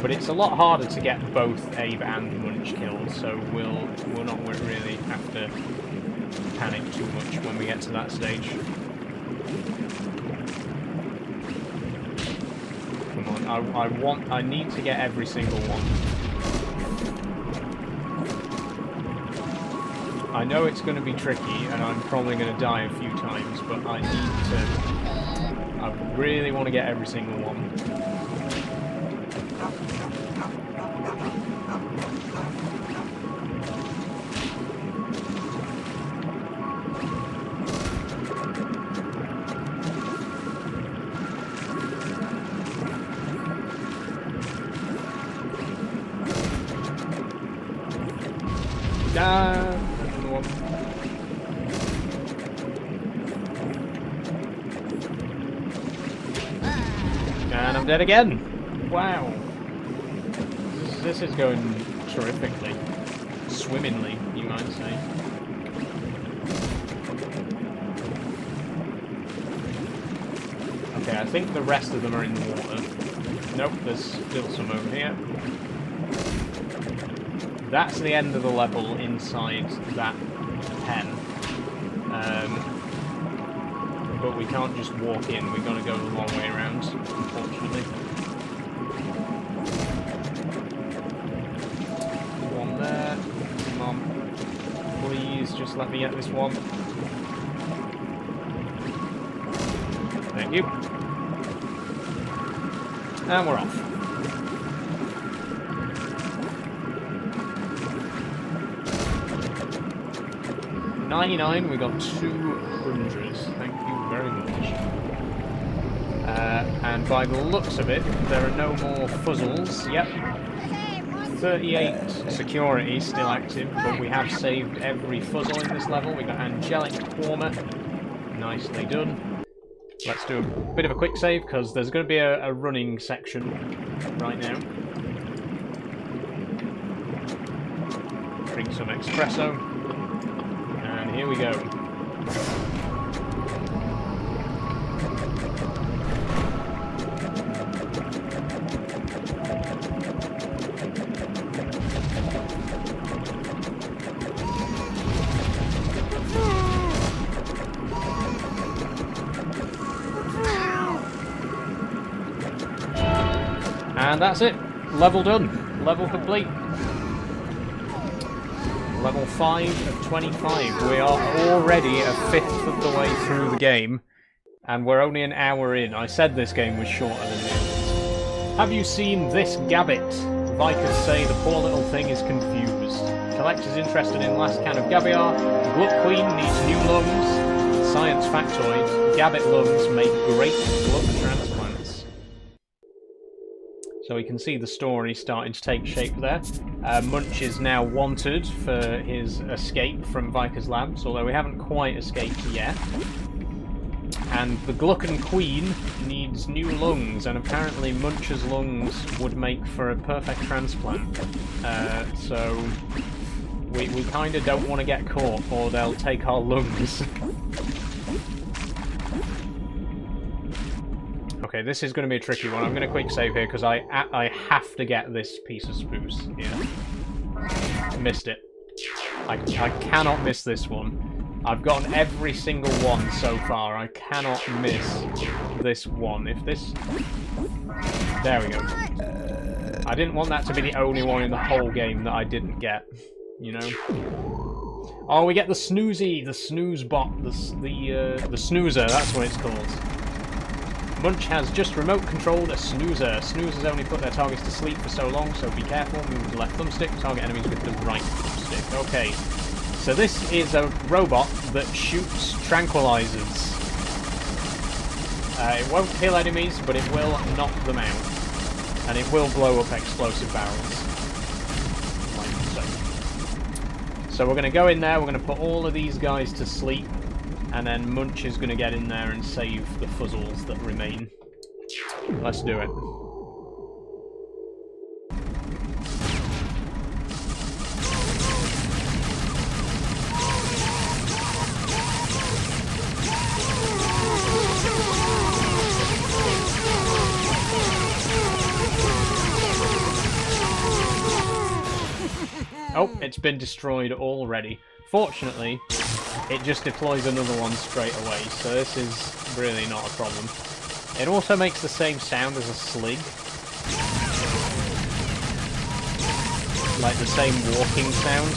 But it's a lot harder to get both Abe and Munch killed, so we'll not really have to panic too much when we get to that stage. Come on, I need to get every single one. I know it's going to be tricky, and I'm probably going to die a few times, but I really want to get every single one. And I'm dead again! Wow! This is going terrifically. Swimmingly, you might say. Okay, I think the rest of them are in the water. Nope, there's still some over here. That's the end of the level inside that pen. But we can't just walk in, we've got to go the long way around, unfortunately. One there. Come on. Please, just let me get this one. Thank you. And we're off. $99, we got 200. Thank you very much. And by the looks of it, there are no more fuzzles. Yep. 38 security still active, but we have saved every fuzzle in this level. We got angelic warmer. Nicely done. Let's do a bit of a quick save, because there's going to be a running section right now. Drink some espresso. And here we go. And that's it. Level done. Level complete. Level 5 of 25. We are already a fifth of the way through the game. And we're only an hour in. I said this game was shorter than this. Have you seen this gabbit? Vikers say the poor little thing is confused. Collectors interested in last can of Gabiar. Gluck Queen needs new lungs. Science factoid. Gabbit lungs make great Gluck transplants. So we can see the story starting to take shape there. Munch is now wanted for his escape from Viker's labs, although we haven't quite escaped yet. And the Glucken Queen needs new lungs, and apparently Munch's lungs would make for a perfect transplant. So we kind of don't want to get caught, or they'll take our lungs. Okay, this is going to be a tricky one. I'm going to quick save here because I have to get this piece of spruce. Yeah, missed it. I cannot miss this one. I've gotten every single one so far. I cannot miss this one. If this... There we go. I didn't want that to be the only one in the whole game that I didn't get. You know? Oh, we get the Snoozy, the Snooze Bot, the Snoozer, that's what it's called. Munch has just remote-controlled a snoozer. Snoozers only put their targets to sleep for so long, so be careful. Move with the left thumbstick, target enemies with the right thumbstick. Okay, so this is a robot that shoots tranquilizers. It won't kill enemies, but it will knock them out. And it will blow up explosive barrels. Like so. So we're going to go in there, we're going to put all of these guys to sleep. And then Munch is going to get in there and save the fuzzles that remain. Let's do it. Oh, it's been destroyed already. Fortunately, it just deploys another one straight away, so this is really not a problem. It also makes the same sound as a slig. Like the same walking sound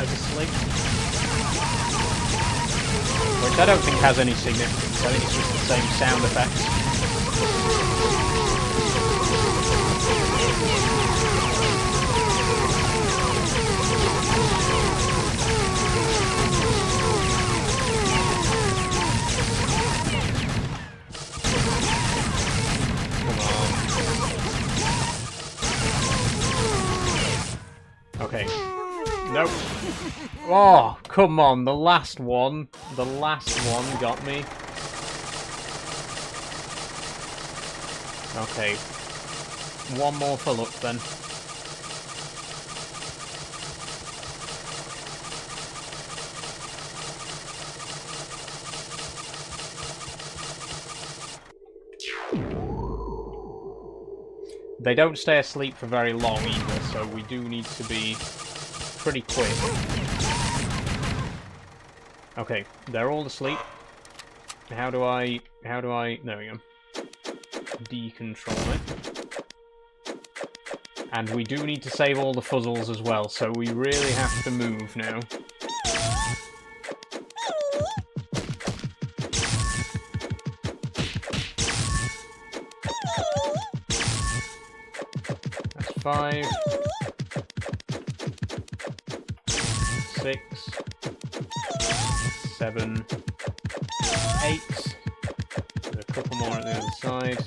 as a slig. Which I don't think has any significance, I think it's just the same sound effect. Okay. Nope. Oh, come on. The last one. The last one got me. Okay. One more for luck then. They don't stay asleep for very long either, so we do need to be pretty quick. Okay, they're all asleep. How do I, there we go. Decontrol it. And we do need to save all the fuzzles as well, so we really have to move now. That's 5, 6, 7, 8. There's a couple more at the other side.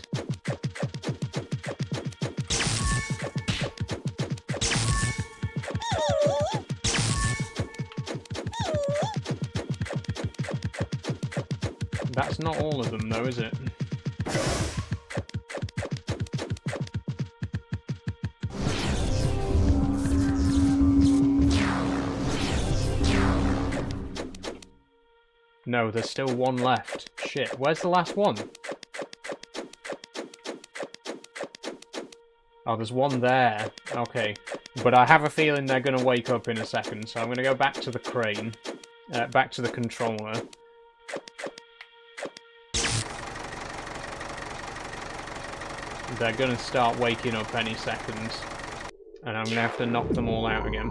That's not all of them though, is it? No, there's still one left. Shit, where's the last one? Oh, there's one there. Okay. But I have a feeling they're going to wake up in a second, so I'm going to go back to the crane. Back to the controller. They're going to start waking up any second. And I'm going to have to knock them all out again.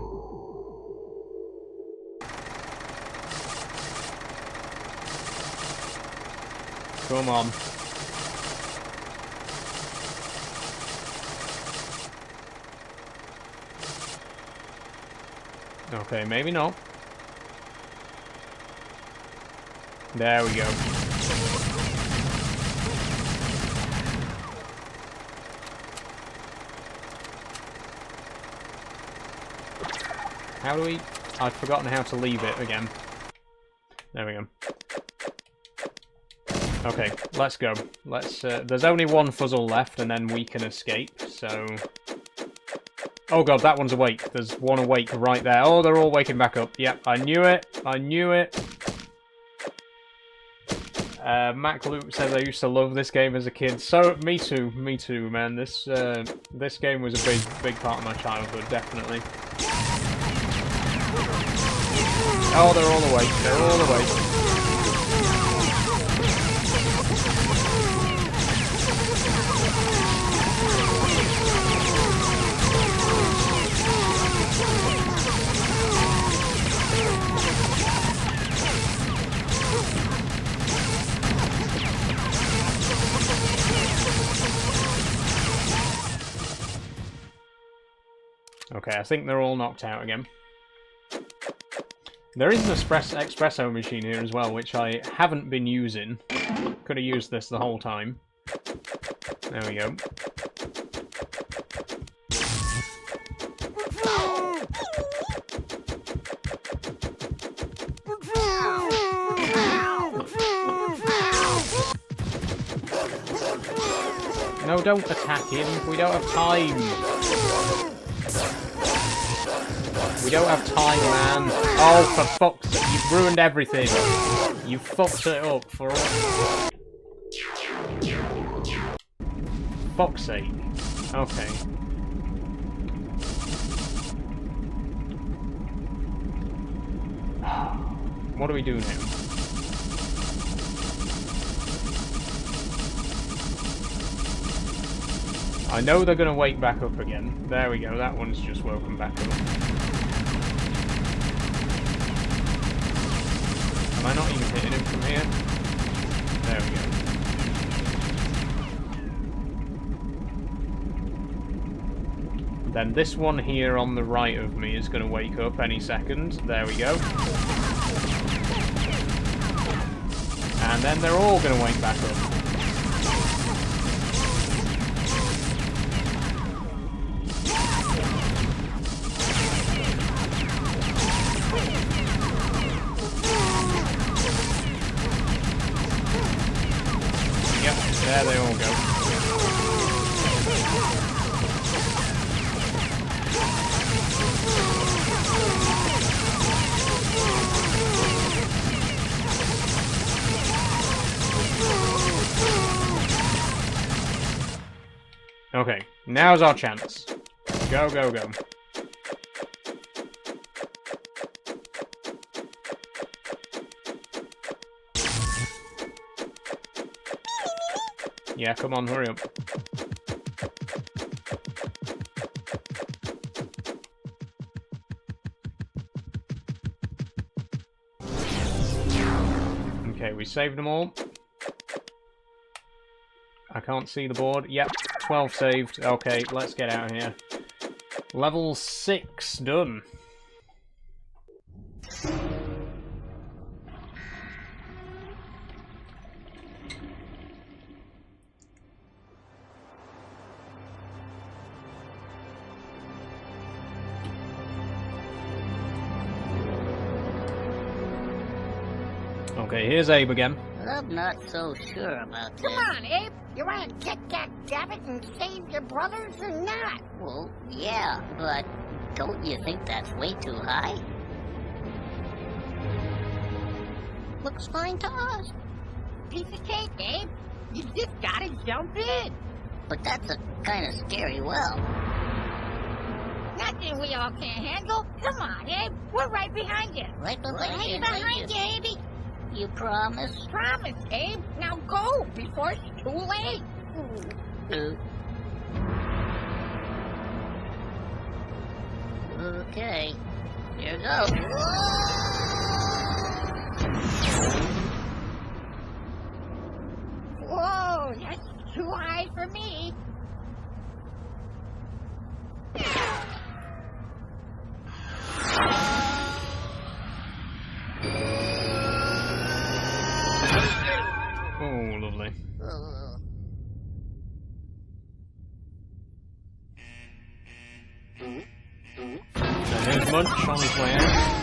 Come on. Okay, maybe not. There we go. How do we... I've forgotten how to leave it again. There we go. Okay, let's go. Let's, there's only one fuzzle left and then we can escape, so... Oh god, that one's awake. There's one awake right there. Oh, they're all waking back up. Yep, I knew it. I knew it. Mac Luke says I used to love this game as a kid. So, me too, man. This game was a big part of my childhood, definitely. Oh, they're all awake. They're all awake. Okay, I think they're all knocked out again. There is an espresso machine here as well, which I haven't been using. Could have used this the whole time. There we go. No, don't attack him. We don't have time. We don't have time, man. Oh, for fuck's sake. You've ruined everything. You fucked it up for all. Fuck's sake. Okay. What do we do now? I know they're going to wake back up again. There we go, that one's just woken back up. Am I not even hitting him from here? There we go. Then this one here on the right of me is going to wake up any second. There we go. And then they're all going to wake back up. Yep, there they all go. Okay, now's our chance. Go, go, go. Yeah, come on, hurry up. Okay, we saved them all. I can't see the board. Yep, 12 saved. Okay, let's get out of here. Level 6 done. Okay, here's Abe again. I'm not so sure about that. Come on, Abe. You want to kick that Gabbit and save your brothers or not? Well, yeah, but don't you think that's way too high? Looks fine to us. Piece of cake, Abe. You just gotta jump in. But that's a kind of scary well. Nothing we all can't handle. Come on, Abe. We're right behind you. Right behind Right you. behind you, Abe. You promise? Promise, Abe. Now go before it's too late. Okay. Here goes. Whoa, that's too high for me. Oh, lovely. So here's Munch on his way out.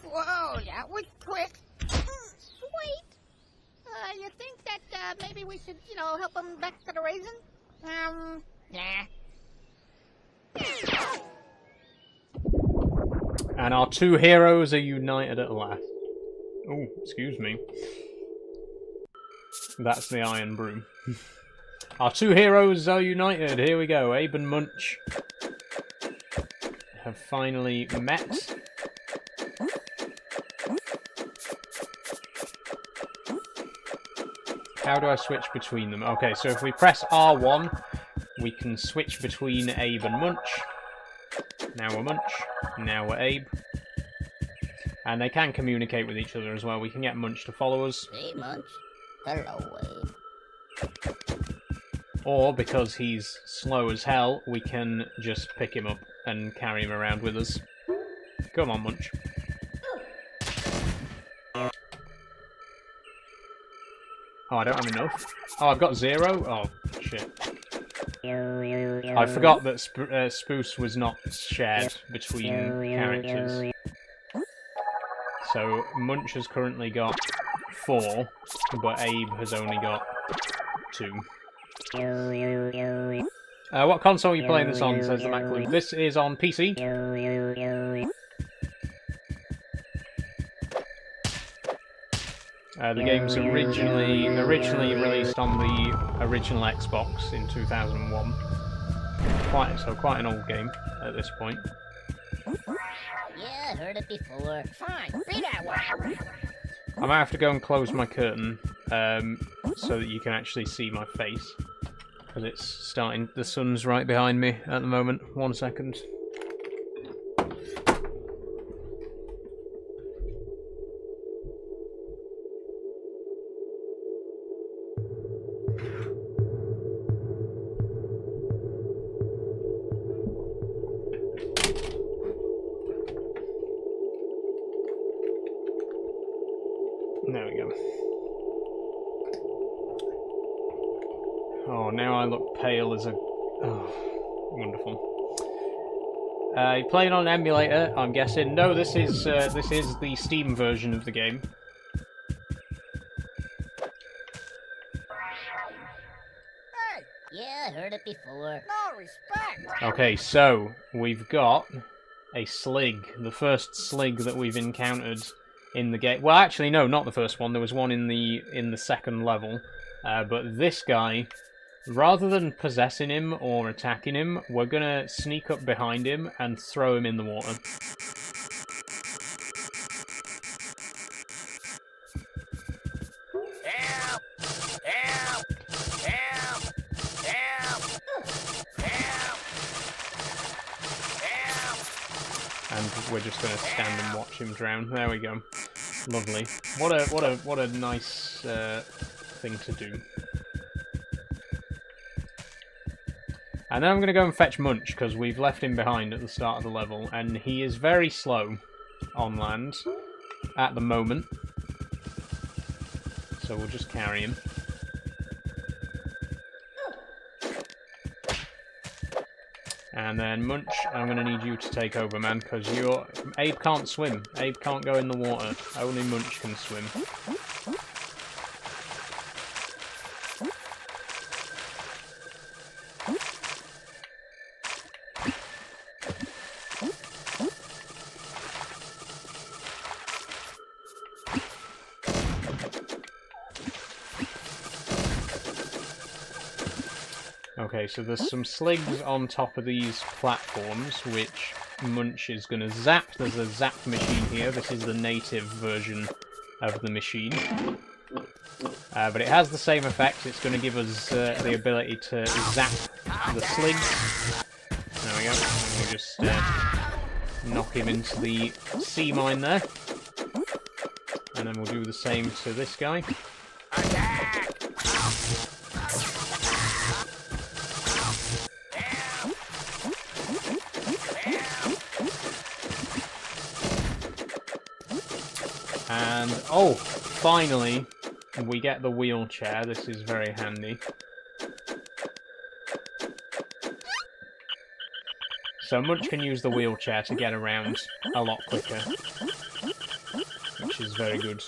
Whoa, that was quick. Sweet. You think that maybe we should, help them back to the raisin? Nah. And our two heroes are united at last. Oh, excuse me. That's the Iron Broom. Our two heroes are united. Here we go. Abe and Munch have finally met. How do I switch between them? Okay, so if we press R1, we can switch between Abe and Munch. Now we're Munch. Now we're Abe. And they can communicate with each other as well. We can get Munch to follow us. Hey, Munch. Hello, Abe. Or, because he's slow as hell, we can just pick him up and carry him around with us. Come on, Munch. Oh, I don't have enough. Oh, I've got 0? Oh, shit. I forgot that Spoos was not shared between characters. So, Munch has currently got 4, but Abe has only got 2. What console are you playing this on, says the MacLean. This is on PC. The game's originally released on the original Xbox in 2001. Quite an old game at this point. Yeah, heard it before. Fine, be that way. I might have to go and close my curtain so that you can actually see my face. Because it's starting, the sun's right behind me at the moment. 1 second. There we go. Oh, now I look pale as a... Oh, wonderful. You playing on an emulator, I'm guessing. No, this is the Steam version of the game. Hey, Yeah, heard it before. no respect. Okay, so we've got a slig, the first slig that we've encountered in the game. Well, actually, no, not the first one. There was one in the second level, but this guy, rather than possessing him or attacking him, we're gonna sneak up behind him and throw him in the water. Help! Help! Help! Help! Help! Help! And we're just gonna stand and watch him drown. There we go. Lovely. What a nice thing to do. And then I'm going to go and fetch Munch, because we've left him behind at the start of the level, and he is very slow on land at the moment. So we'll just carry him. And then Munch, I'm going to need you to take over, man, because Abe can't swim. Abe can't go in the water. Only Munch can swim. Okay, so there's some sligs on top of these platforms, which Munch is going to zap. There's a zap machine here. This is the native version of the machine. But it has the same effect. It's going to give us the ability to zap the sligs. There we go. And we'll just knock him into the sea mine there. And then we'll do the same to this guy. And, oh, finally, we get the wheelchair. This is very handy. So Munch can use the wheelchair to get around a lot quicker, which is very good.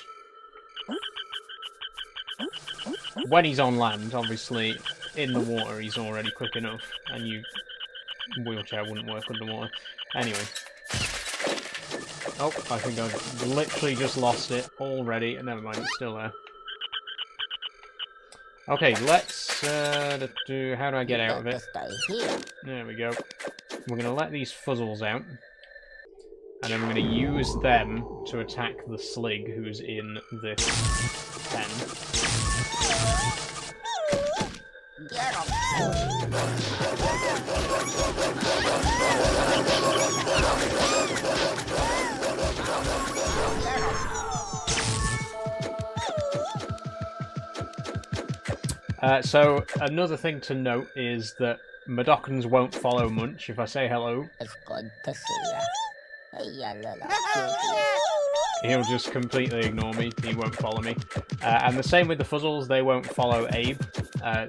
When he's on land, obviously, in the water he's already quick enough, and wheelchair wouldn't work underwater. Anyway. Oh, I think I've literally just lost it already. Never mind, it's still there. Okay, let's do... How do I get out of it? There we go. We're going to let these fuzzles out. And then we're going to use them to attack the slig who's in this pen. So, another thing to note is that Madokans won't follow Munch if I say hello. It's good to see ya. Hey, ya little He'll just completely ignore me. He won't follow me. And the same with the fuzzles. They won't follow Abe.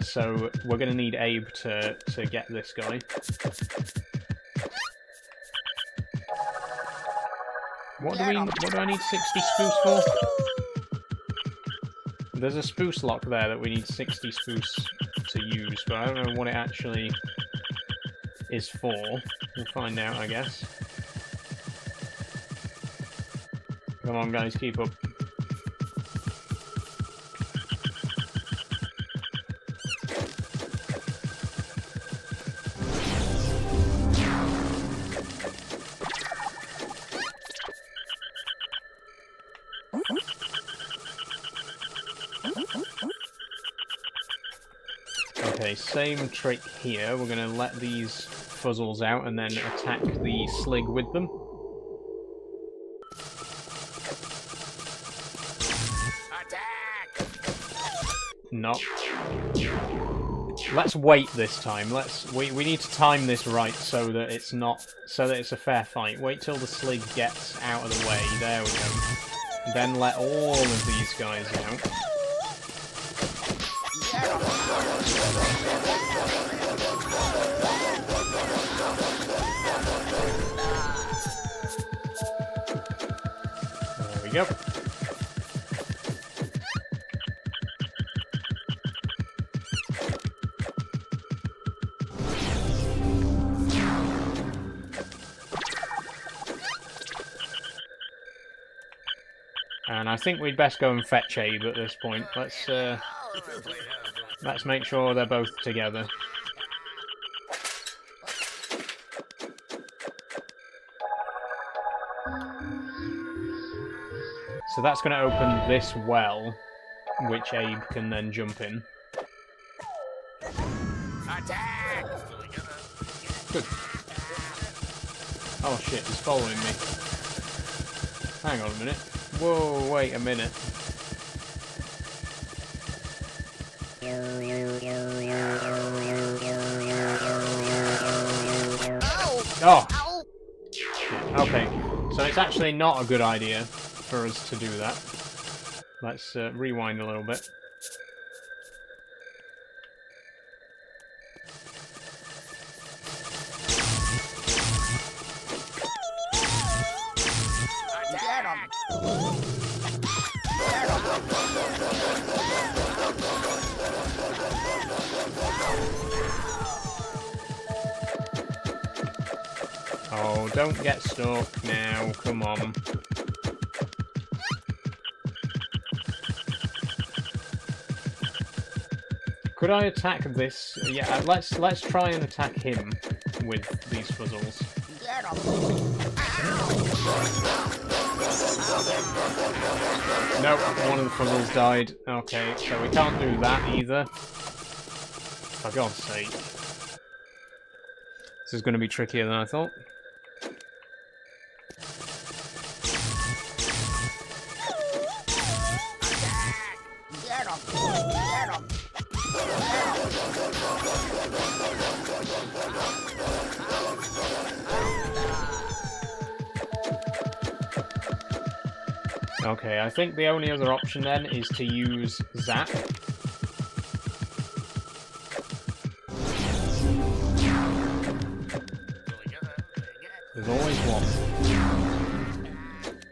So we're going to need Abe to get this guy. What do I need 60 spoofs for? There's a spoof lock there that we need 60 spoofs to use, but I don't know what it actually is for. We'll find out, I guess. Come on, guys, keep up. Okay, same trick here. We're going to let these fuzzles out and then attack the slig with them. No. Let's wait this time. We need to time this right so that it's a fair fight. Wait till the slig gets out of the way. There we go. Then let all of these guys out. There we go. And I think we'd best go and fetch Abe at this point. Let's make sure they're both together. So that's going to open this well, which Abe can then jump in. Attack! Good. Oh shit, he's following me. Hang on a minute. Whoa, wait a minute. Oh! Okay, so it's actually not a good idea for us to do that. Let's rewind a little bit. Oh, don't get stuck now, come on. Could I attack this? Yeah, let's try and attack him with these fuzzles. Nope, one of the fuzzles died. Okay, so we can't do that either. For God's sake. This is going to be trickier than I thought. Okay, I think the only other option then is to use Zap. There's always one.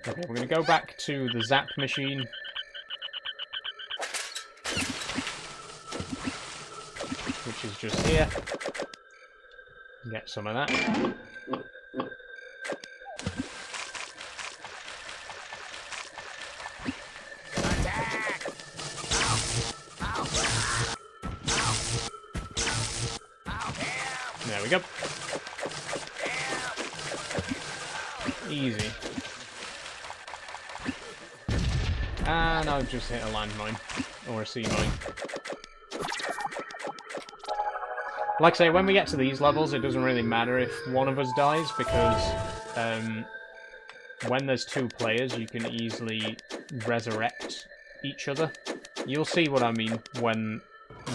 Okay, we're going to go back to the Zap machine. Which is just here. Get some of that. There we go. Easy. And I've just hit a landmine. Or a sea mine. Like I say, when we get to these levels, it doesn't really matter if one of us dies, because when there's two players, you can easily resurrect each other. You'll see what I mean when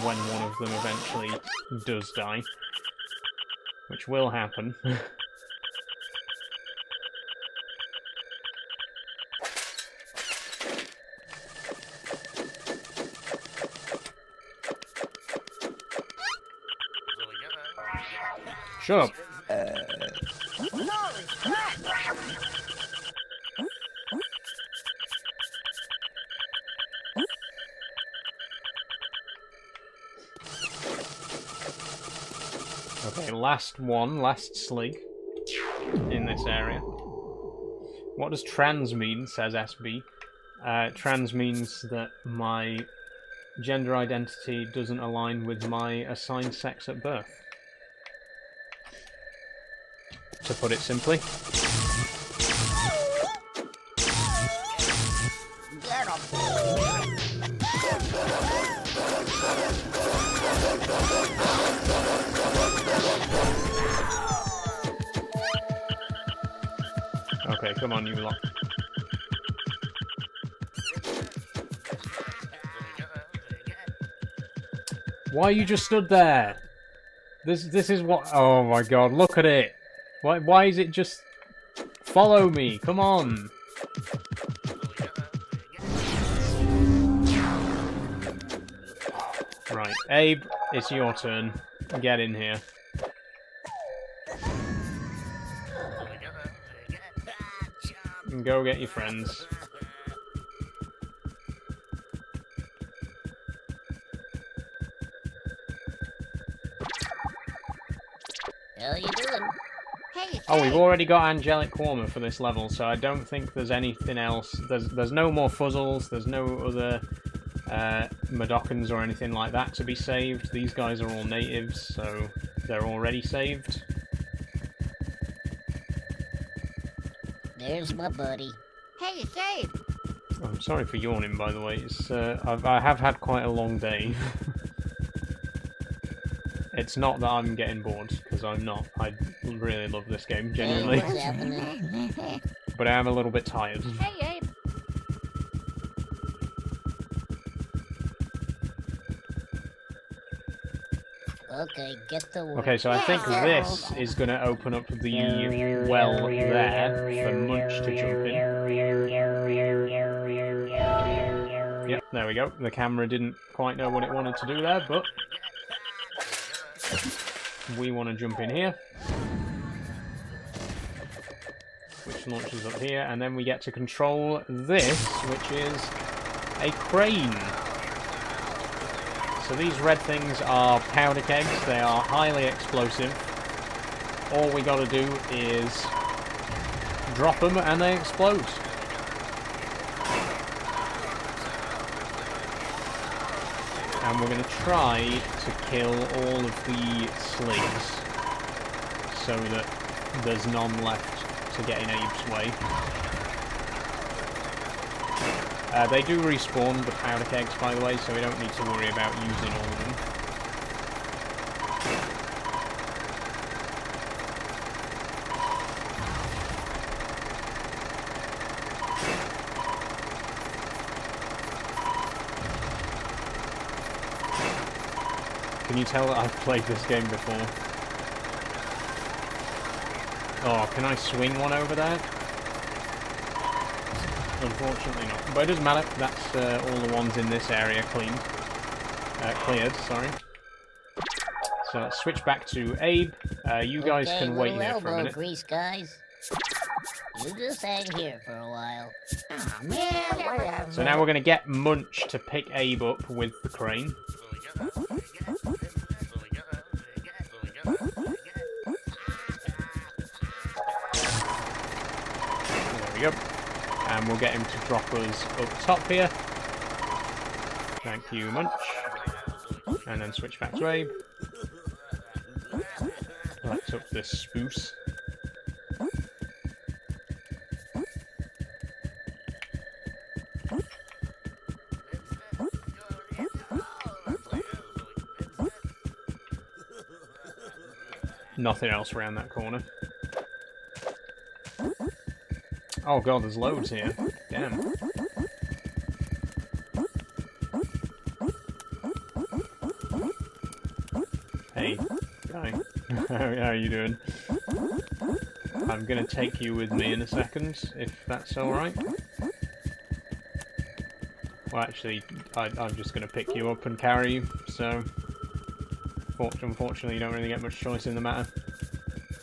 one of them eventually does die. Which will happen. Shut up. Holy crap! Okay, last slig in this area. What does trans mean, says SB? Trans means that my gender identity doesn't align with my assigned sex at birth. To put it simply. Get him. Okay, come on, you lot. Why you just stood there? This is what. Oh my god! Look at it. Why is it just? Follow me! Come on. Right, Abe, it's your turn. Get in here. And go get your friends. How you doing? Hey, Oh, we've already got Angelic Warmer for this level, so I don't think there's anything else. There's no more Fuzzles, there's no other Madokans or anything like that to be saved. These guys are all natives, so they're already saved. There's my buddy. Hey, Abe. I'm sorry for yawning, by the way. It's I have had quite a long day. It's not that I'm getting bored, because I'm not. I really love this game, genuinely. Hey, what's happening? But I am a little bit tired. Hey, Abe. Okay, get to work. Okay, so I think this is going to open up the well there for Munch to jump in. Yep, there we go. The camera didn't quite know what it wanted to do there, but we want to jump in here, which launches up here, and then we get to control this, which is a crane. So these red things are powder kegs. They are highly explosive. All we got to do is drop them and they explode. And we're going to try to kill all of the sligs so that there's none left to get in Abe's way. They do respawn, the powder kegs, by the way, so we don't need to worry about using all of them. Can you tell that I've played this game before? Oh, can I swing one over there? Unfortunately not. But it doesn't matter, that's all the ones in this area cleaned. Cleared, sorry. So let's switch back to Abe. You guys Okay, can wait little here for a elbow minute. grease, guys. You just hang here for a while. Oh, man, whatever. So now we're going to get Munch to pick Abe up with the crane. There we go. And we'll get him to drop us up top here. Thank you, Munch. And then switch back to Abe. Light up this spruce. Nothing else around that corner. Oh god, there's loads here. Damn. Hey, guy. How are you doing? I'm gonna take you with me in a second, if that's alright. Well, actually, I'm just gonna pick you up and carry you, so... Unfortunately, you don't really get much choice in the matter.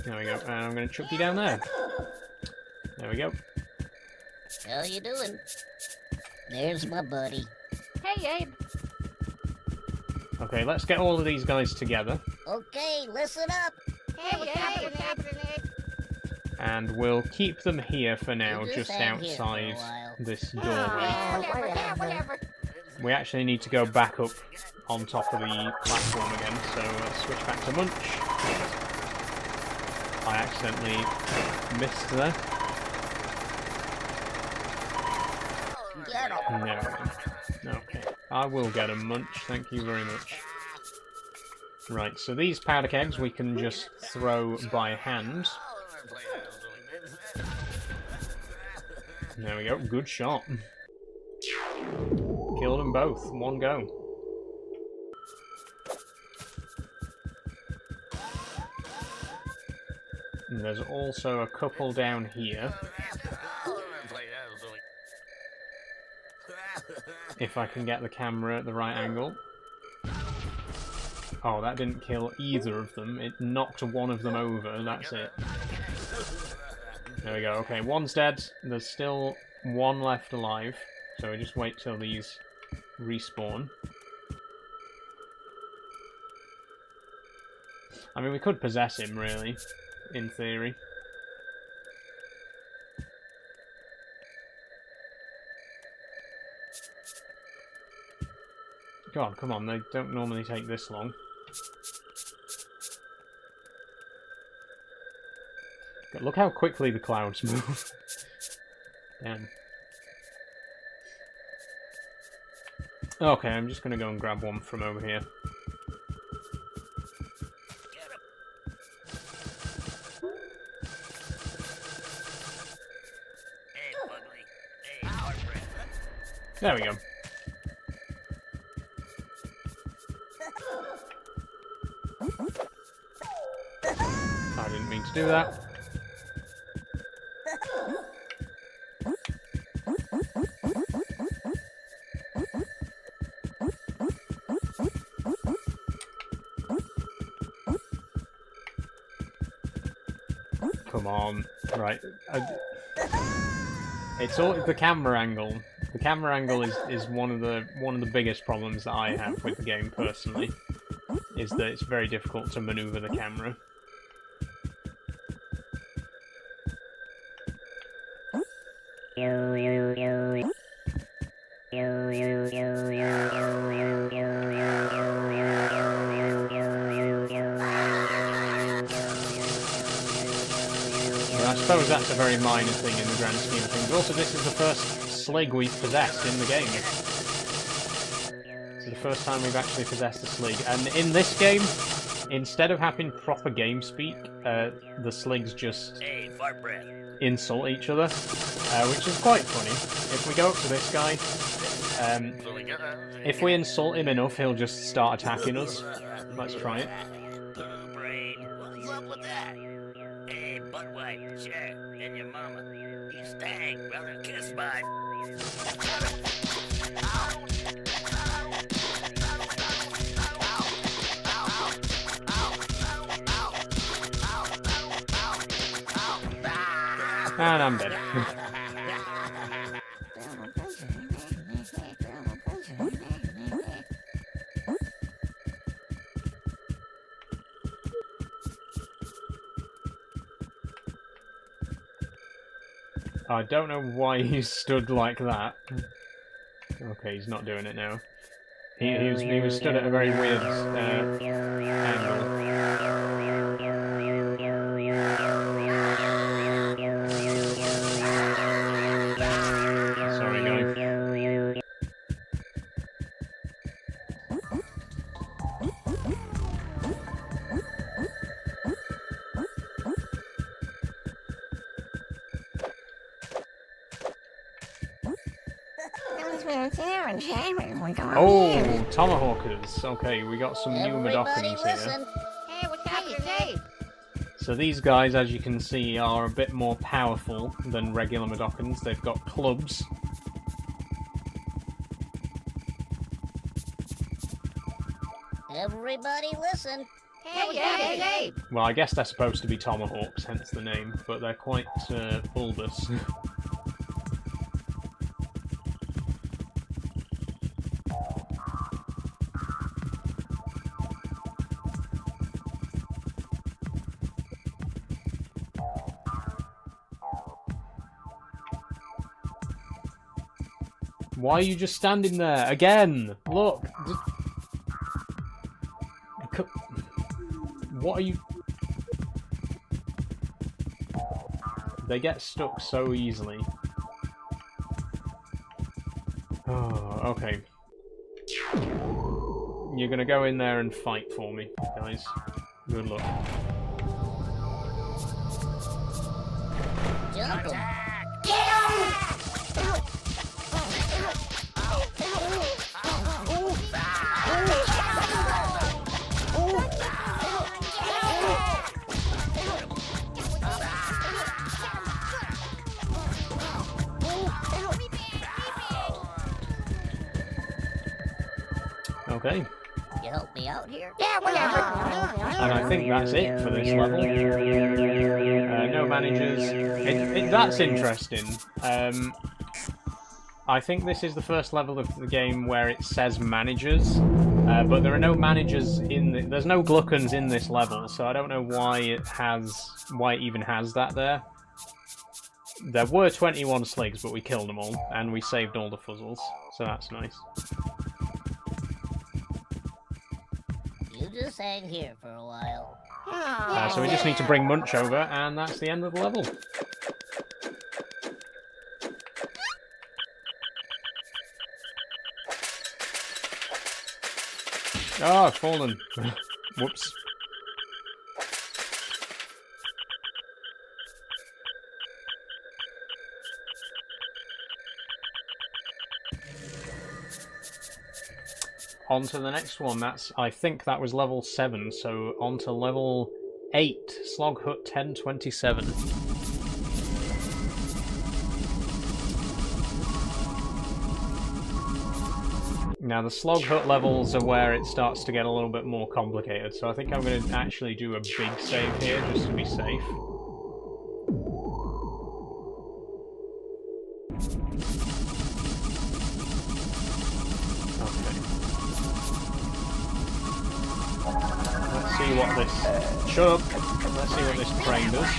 There we go. And I'm going to chuck you down there. There we go. How you doing? There's my buddy. Hey, Abe. Okay, let's get all of these guys together. Okay, listen up. Hey, what's happening, Abe? And we'll keep them here for now, You just hang here for a outside while. this doorway. Whatever, yeah, whatever. We actually need to go back up on top of the platform again, so let's switch back to Munch. I accidentally missed there. Get him. No. Okay. I will get a Munch, thank you very much. Right, so these powder kegs we can just throw by hand. There we go, good shot. Killed them both, one go. And there's also a couple down here. If I can get the camera at the right angle. Oh, that didn't kill either of them. It knocked one of them over, that's it. There we go, okay, one's dead. There's still one left alive. So we just wait till these respawn. I mean, we could possess him, really, in theory. God, come on, they don't normally take this long. God, look how quickly the clouds move. Damn. Okay, I'm just gonna go and grab one from over here. There we go. I didn't mean to do that. Come on. Right. It's all the camera angle. The camera angle is one of the biggest problems that I have with the game personally. Is that it's very difficult to maneuver the camera. I suppose that's a very minor thing in the grand scheme of things. Also, this is the first slig we've possessed in the game. This is the first time we've actually possessed a slig. And in this game, instead of having proper game speak, the sligs just insult each other, which is quite funny. If we go up to this guy, if we insult him enough, he'll just start attacking us. Let's try it. What's up with that? Hey, butt wipe, sure, and your mama. You stank, brother. Kiss my. And I'm dead. I don't know why he stood like that. Okay, he's not doing it now. He was stood at a very weird angle. Sorry, guy. Oh, tomahawkers. Okay, we got some new Medokans here. Listen. Hey, what's happening? So these guys, as you can see, are a bit more powerful than regular Medokans. They've got clubs. Everybody listen. Hey! Well, I guess they're supposed to be tomahawks, hence the name, but they're quite bulbous. Why are you just standing there? Again! Look! What are you... They get stuck so easily. Oh, okay. You're gonna go in there and fight for me, guys. Good luck. Jump 'em. Okay. You help me out here? Yeah, whatever. And I think that's it for this level. No managers. That's interesting. I think this is the first level of the game where it says managers, but there are no managers in there's no glukkons in this level, so I don't know why it even has that there. There were 21 sligs, but we killed them all, and we saved all the fuzzles, so that's nice. You just hang here for a while. So we just need to bring Munch over, and that's the end of the level. Oh, I've fallen. Whoops. On to the next one. I think that was level 7, so on to level 8, Slog Hut 1027. Now the Slog Hut levels are where it starts to get a little bit more complicated, so I think I'm going to actually do a big save here just to be safe. Let's see what this... Shut up! Let's see what this crane does.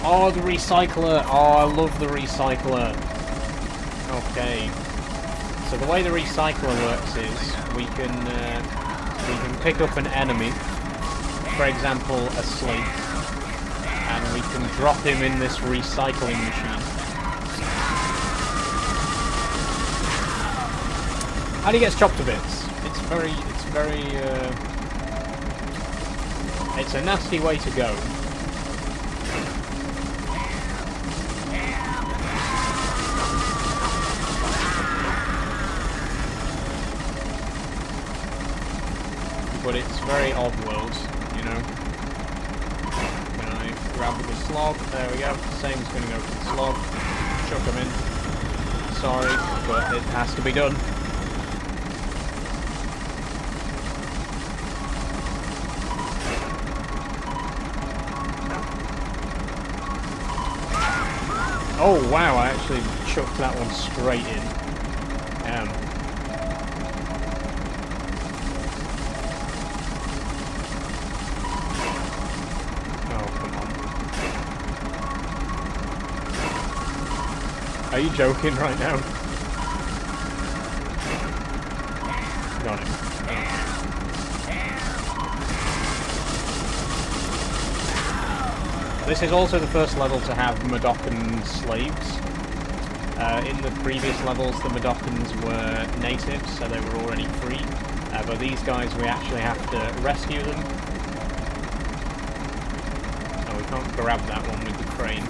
Oh, the recycler! Oh, I love the recycler! Okay. So the way the recycler works is we can pick up an enemy, for example a slug, and we can drop him in this recycling machine. And he gets chopped to bits. It's a nasty way to go. But it's very Oddworld, you know. When I grab with the slog, there we go. Same's going to go for the slog. Chuck him in. Sorry, but it has to be done. Oh wow, I actually chucked that one straight in. Oh, come on. Are you joking right now? Got it. This is also the first level to have Mudokon slaves. In the previous levels, the Mudokons were natives, so they were already free. But these guys, we actually have to rescue them. Oh, we can't grab that one with the crane.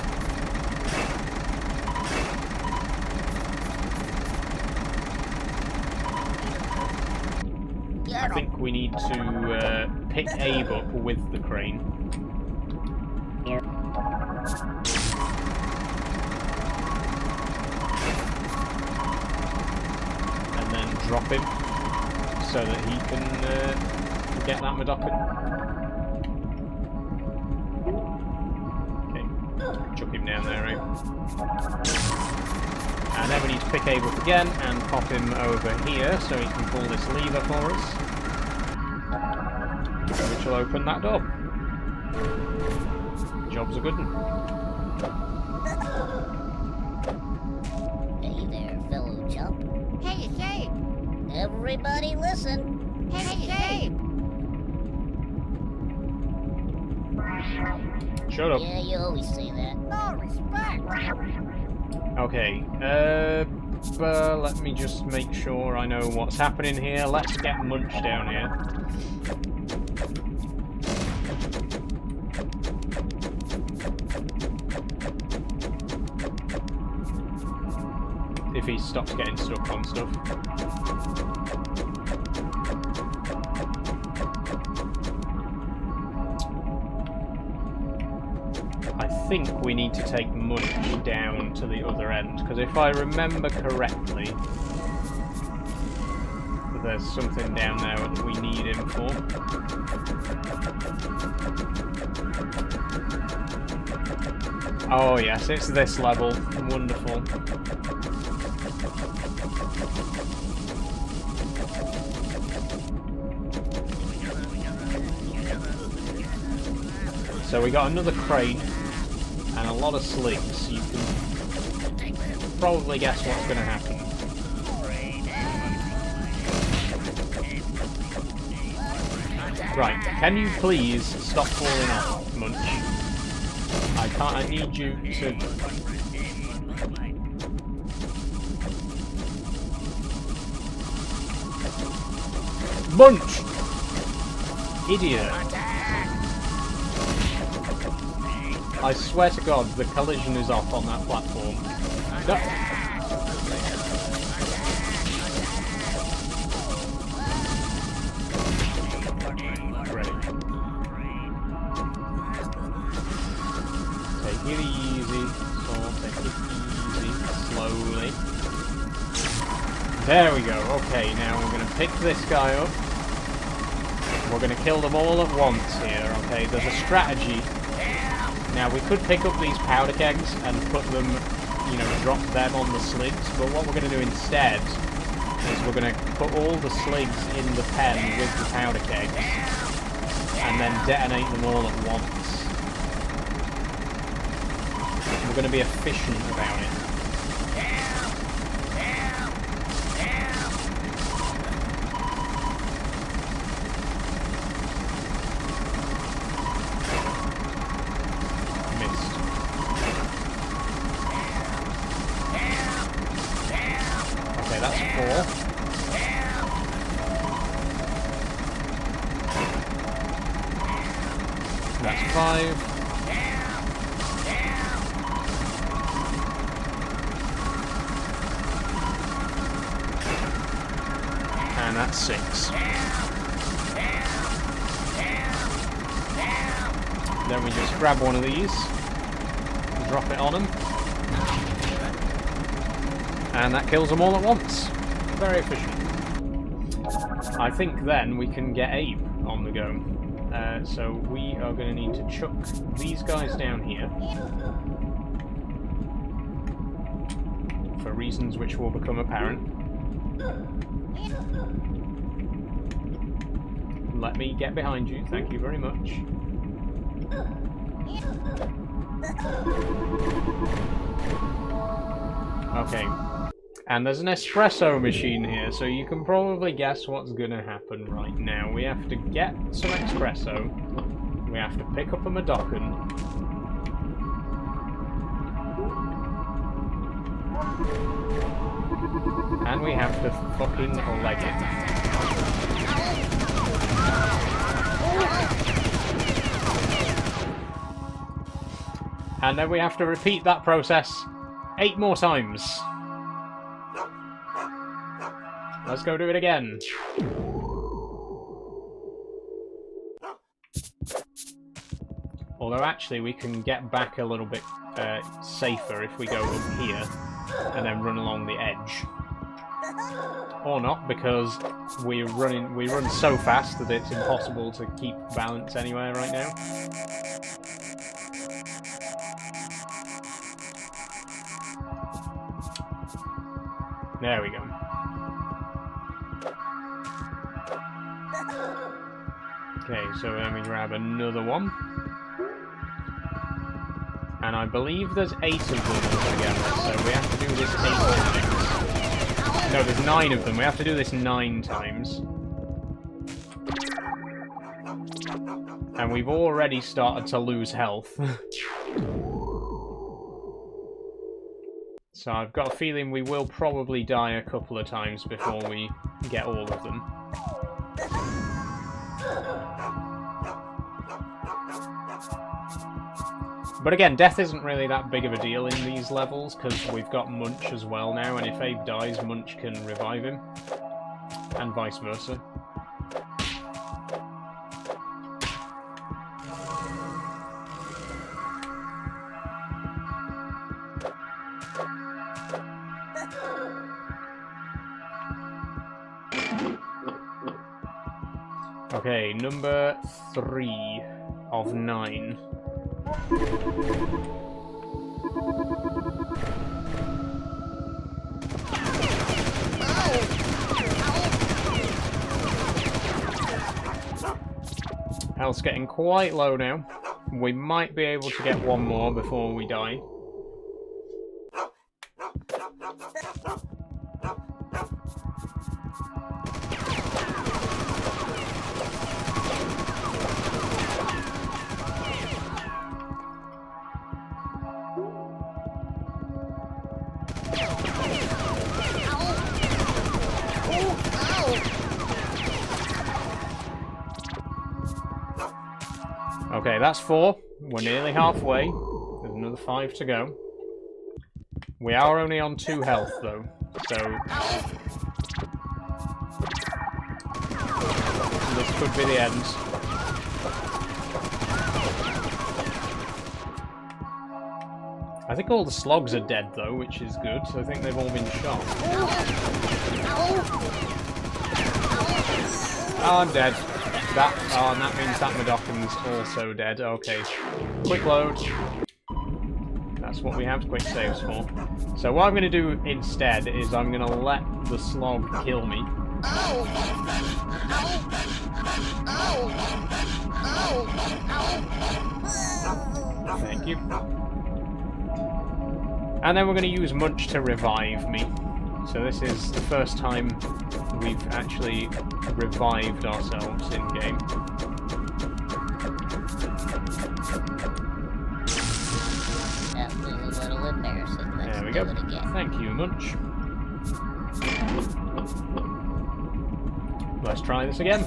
I think we need to pick Abe up with the crane. And then drop him so that he can get that Madoka? Okay, chuck him down there, right? And then we need to pick Abel up again and pop him over here so he can pull this lever for us. Which will open that door. Job's a good one. Hey there, fellow chump. Hey, Shade. Everybody listen. Hey, Shade. Shut up. Yeah, you always say that. No respect. Okay, let me just make sure I know what's happening here. Let's get Munch down here. If he stops getting stuck on stuff. I think we need to take Munch down to the other end, because if I remember correctly, there's something down there that we need him for. Oh yes, it's this level. Wonderful. So we got another crate and a lot of sligs. You can probably guess what's going to happen. Right, can you please stop falling off, Munch? I need you to... Munch! Idiot. I swear to God, the collision is off on that platform. No. Ready. Take it easy. Take it easy. Slowly. There we go. Okay, now we're going to pick this guy up. We're going to kill them all at once here, okay? There's a strategy. Now, we could pick up these powder kegs and put them, you know, drop them on the sligs, but what we're going to do instead is we're going to put all the sligs in the pen with the powder kegs and then detonate them all at once. We're going to be efficient about it. That's 5. And that's 6. Then we just grab one of these, drop it on them, and that kills them all at once. Very efficient. I think then we can get Abe on the go. So we are going to need to chuck these guys down here for reasons which will become apparent. Let me get behind you, thank you very much. Okay. And there's an espresso machine here, so you can probably guess what's gonna happen right now. We have to get some espresso, we have to pick up a Madokan, and we have to fucking leg it. And then we have to repeat that process 8 more times. Let's go do it again. Although actually we can get back a little bit safer if we go up here and then run along the edge. or not, because we run so fast that it's impossible to keep balance anywhere right now. There we go. Okay, so then we grab another one. And I believe there's 8 of them altogether, so we have to do this 8 times. No, there's 9 of them. We have to do this 9 times. And we've already started to lose health. So I've got a feeling we will probably die a couple of times before we get all of them. But again, death isn't really that big of a deal in these levels, because we've got Munch as well now, and if Abe dies, Munch can revive him. And vice versa. Okay, number 3 of 9. Health's getting quite low now. We might be able to get one more before we die. Okay, that's 4. We're nearly halfway. There's another 5 to go. We are only on 2 health, though, so this could be the end. I think all the slogs are dead, though, which is good. So I think they've all been shot. Oh, I'm dead. And that means that Madocken's also dead. Okay. Quick load. That's what we have quick saves for. So what I'm going to do instead is I'm going to let the slog kill me. Thank you. And then we're going to use Munch to revive me. So this is the first time we've actually revived ourselves in-game. That was a little embarrassing. There we go. Thank you, Munch. Let's try this again.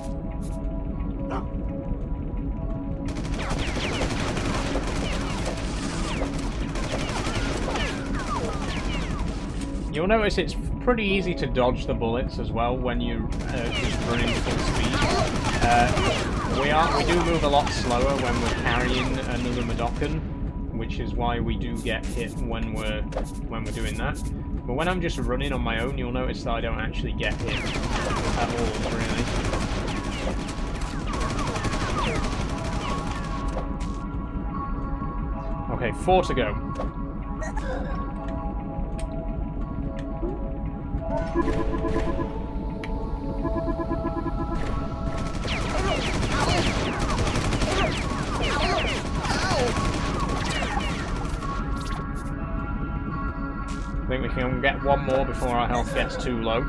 You'll notice it's pretty easy to dodge the bullets as well when you're just running full speed. We do move a lot slower when we're carrying another Madocken, which is why we do get hit when we're doing that. But when I'm just running on my own, you'll notice that I don't actually get hit at all, really. Okay, 4 to go. I think we can get one more before our health gets too low.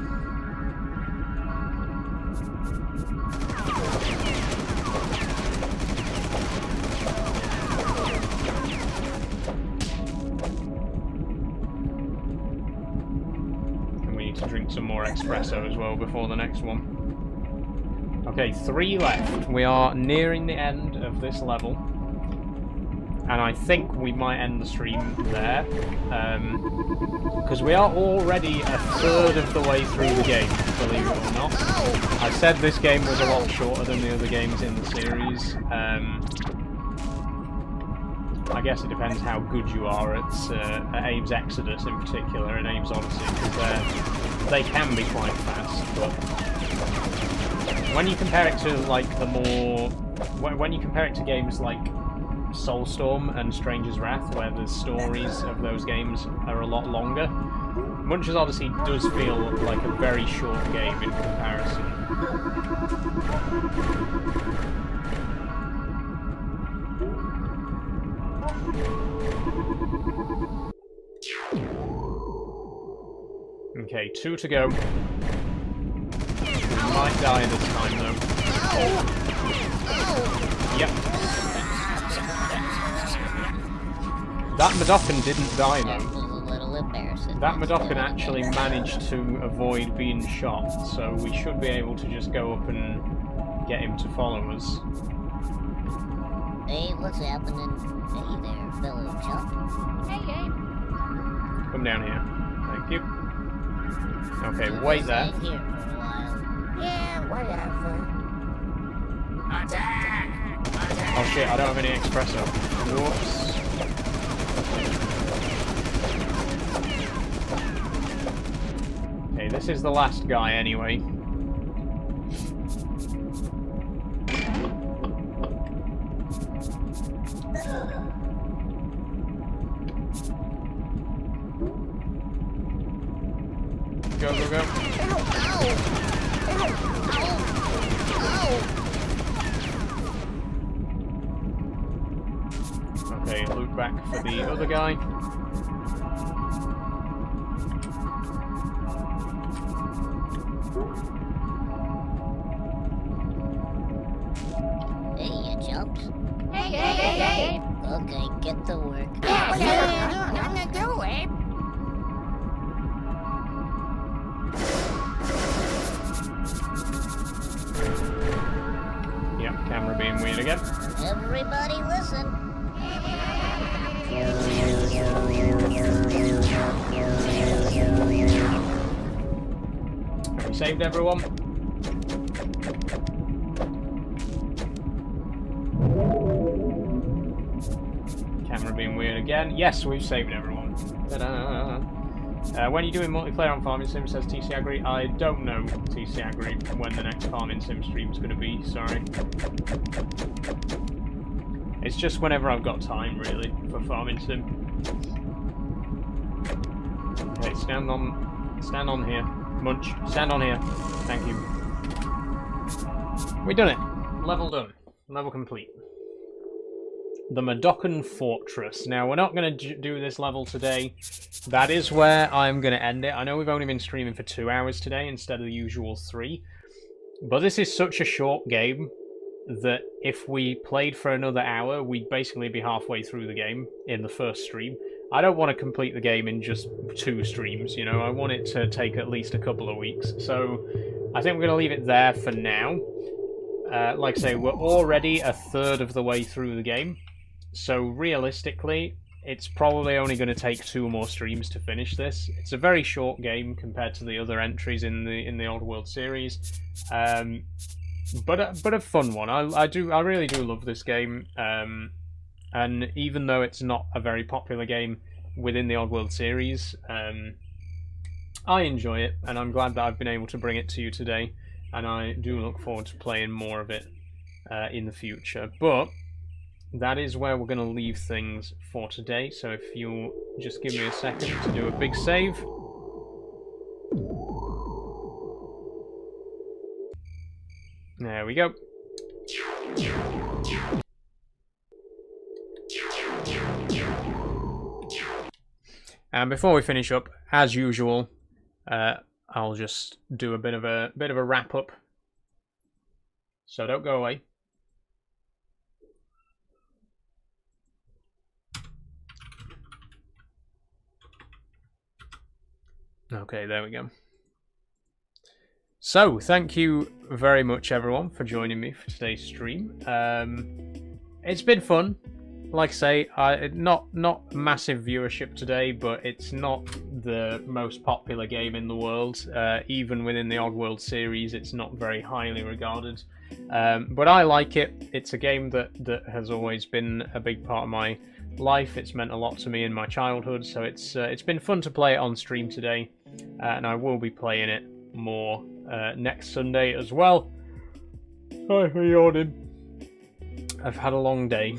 And we need to drink some more espresso as well before the next one. Okay, 3 left. We are nearing the end of this level. And I think we might end the stream there. Because we are already a third of the way through the game, believe it or not. I said this game was a lot shorter than the other games in the series. I guess it depends how good you are at Abe's Exodus in particular and Abe's Oddysee, because they can be quite fast, but when you compare it to like the more, when you compare it to games like Soulstorm and Stranger's Wrath, where the stories of those games are a lot longer, Munch's Oddysee does feel like a very short game in comparison. Okay, 2 to go. We might die this time though. Yep. That Madokan didn't die That though. was a little embarrassing. That Madokan actually managed to avoid being shot, so we should be able to just go up and get him to follow us. Hey, what's happening? Hey there, fellow chump. Hey, hey. Come down here. Thank you. Okay, Just wait there. stay here for a while. Yeah, whatever. Oh shit, I don't have any espresso. Whoops. Okay, this is the last guy anyway. Go, go, go. Okay, loop back for the other guy. Hey, you chumps. Hey, hey, hey, hey. Okay, get to work. Yeah, whatever. Nothing to do, Abe. Yep, camera being weird again. Everybody listen. Have we saved everyone? Camera being weird again. Yes, we've saved everyone. Ta-da! When you're doing multiplayer on Farming Sim, says TC Agri. I don't know, TC Agri, when the next Farming Sim stream is going to be, sorry. It's just whenever I've got time, really, for Farming Sim. Okay, stand on here. Munch, stand on here. Thank you. We done it. Level done. Level complete. The Madokan Fortress. Now, we're not going to do this level today. That is where I'm going to end it. I know we've only been streaming for 2 hours today instead of the usual 3. But this is such a short game that if we played for another hour, we'd basically be halfway through the game in the first stream. I don't want to complete the game in just 2 streams, you know. I want it to take at least a couple of weeks. So I think we're going to leave it there for now. Like I say, we're already a third of the way through the game. So realistically, it's probably only going to take 2 more streams to finish this. It's a very short game compared to the other entries in the Oddworld series, but a fun one. I really do love this game, and even though it's not a very popular game within the Oddworld series, I enjoy it, and I'm glad that I've been able to bring it to you today. And I do look forward to playing more of it in the future. But that is where we're going to leave things for today. So if you'll just give me a second to do a big save. There we go. And before we finish up, as usual, I'll just do a bit of a wrap up. So don't go away. Okay, there we go. So, thank you very much, everyone, for joining me for today's stream. It's been fun. Like I say, not massive viewership today, but it's not the most popular game in the world. Even within the Oddworld series, it's not very highly regarded. But I like it. It's a game that has always been a big part of my life. It's meant a lot to me in my childhood, so it's been fun to play it on stream today. and I will be playing it more next Sunday as well. Sorry for yawning. I've had a long day.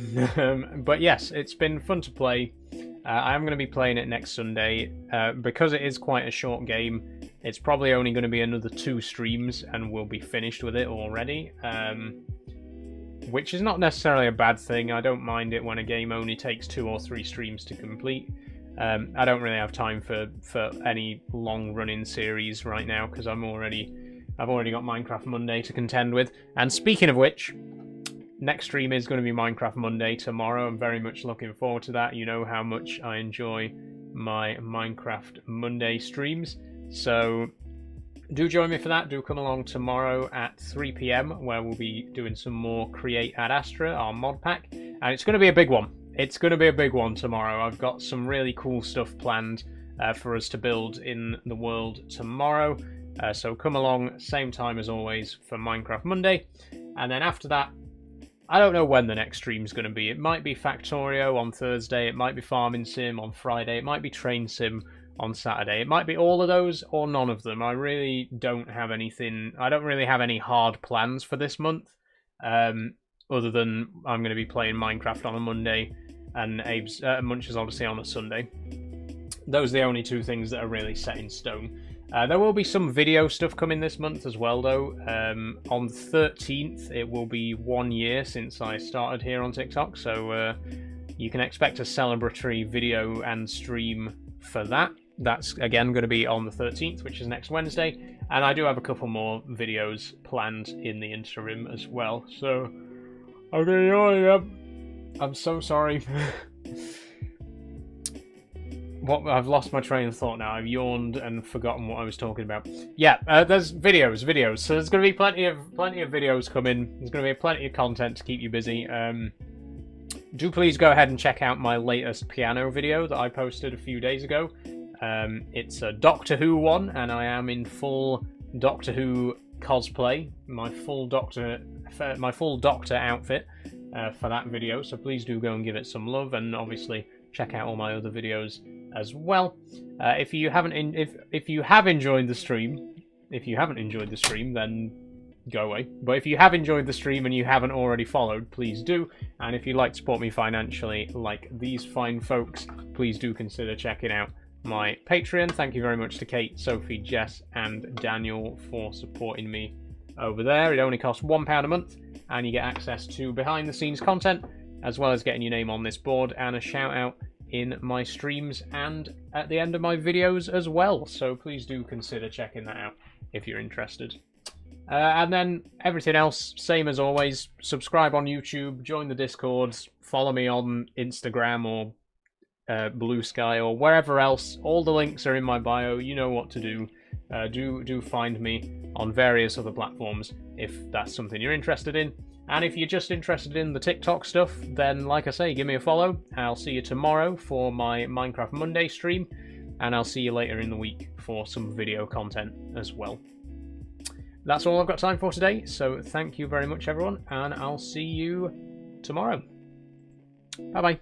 But yes, it's been fun to play. I am going to be playing it next Sunday. Because it is quite a short game, it's probably only going to be another 2 streams and we'll be finished with it already. Which is not necessarily a bad thing. I don't mind it when a game only takes 2 or 3 streams to complete. I don't really have time for any long-running series right now because I've already got Minecraft Monday to contend with. And speaking of which, next stream is going to be Minecraft Monday tomorrow. I'm very much looking forward to that. You know how much I enjoy my Minecraft Monday streams. So do join me for that. Do come along tomorrow at 3 PM where we'll be doing some more Create Ad Astra, our mod pack. And it's going to be a big one. It's going to be a big one tomorrow. I've got some really cool stuff planned for us to build in the world tomorrow. So come along, same time as always for Minecraft Monday. And then after that, I don't know when the next stream's going to be. It might be Factorio on Thursday, it might be Farming Sim on Friday, it might be Train Sim on Saturday. It might be all of those or none of them. I really don't have anything. I don't really have any hard plans for this month. Other than I'm going to be playing Minecraft on a Monday and Munch's Oddysee on a Sunday. Those are the only 2 things that are really set in stone. There will be some video stuff coming this month as well, though. On the 13th, it will be 1 year since I started here on TikTok, so you can expect a celebratory video and stream for that. That's, again, going to be on the 13th, which is next Wednesday, and I do have a couple more videos planned in the interim as well, so I'm so sorry. I've lost my train of thought now. I've yawned and forgotten what I was talking about. Yeah, there's videos. So there's going to be plenty of videos coming. There's going to be plenty of content to keep you busy. Do please go ahead and check out my latest piano video that I posted a few days ago. It's a Doctor Who one, and I am in full Doctor Who cosplay. My full Doctor outfit for that video. So please do go and give it some love, and obviously check out all my other videos as well. If you have enjoyed the stream, then go away. But if you have enjoyed the stream and you haven't already followed, please do. And if you'd like to support me financially, like these fine folks, please do consider checking out my Patreon. Thank you very much to Kate, Sophie, Jess, and Daniel for supporting me over there. It only costs £1 a month, and you get access to behind-the-scenes content, as well as getting your name on this board and a shout-out in my streams and at the end of my videos as well. So please do consider checking that out if you're interested. And then everything else, same as always. Subscribe on YouTube, join the Discords, follow me on Instagram or Blue Sky or wherever else. All the links are in my bio. You know what to do. Do find me on various other platforms if that's something you're interested in. And if you're just interested in the TikTok stuff, then like I say, give me a follow. I'll see you tomorrow for my Minecraft Monday stream, and I'll see you later in the week for some video content as well. That's all I've got time for today, so thank you very much everyone, and I'll see you tomorrow. Bye-bye.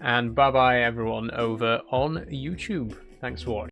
And bye-bye everyone over on YouTube. Thanks for watching.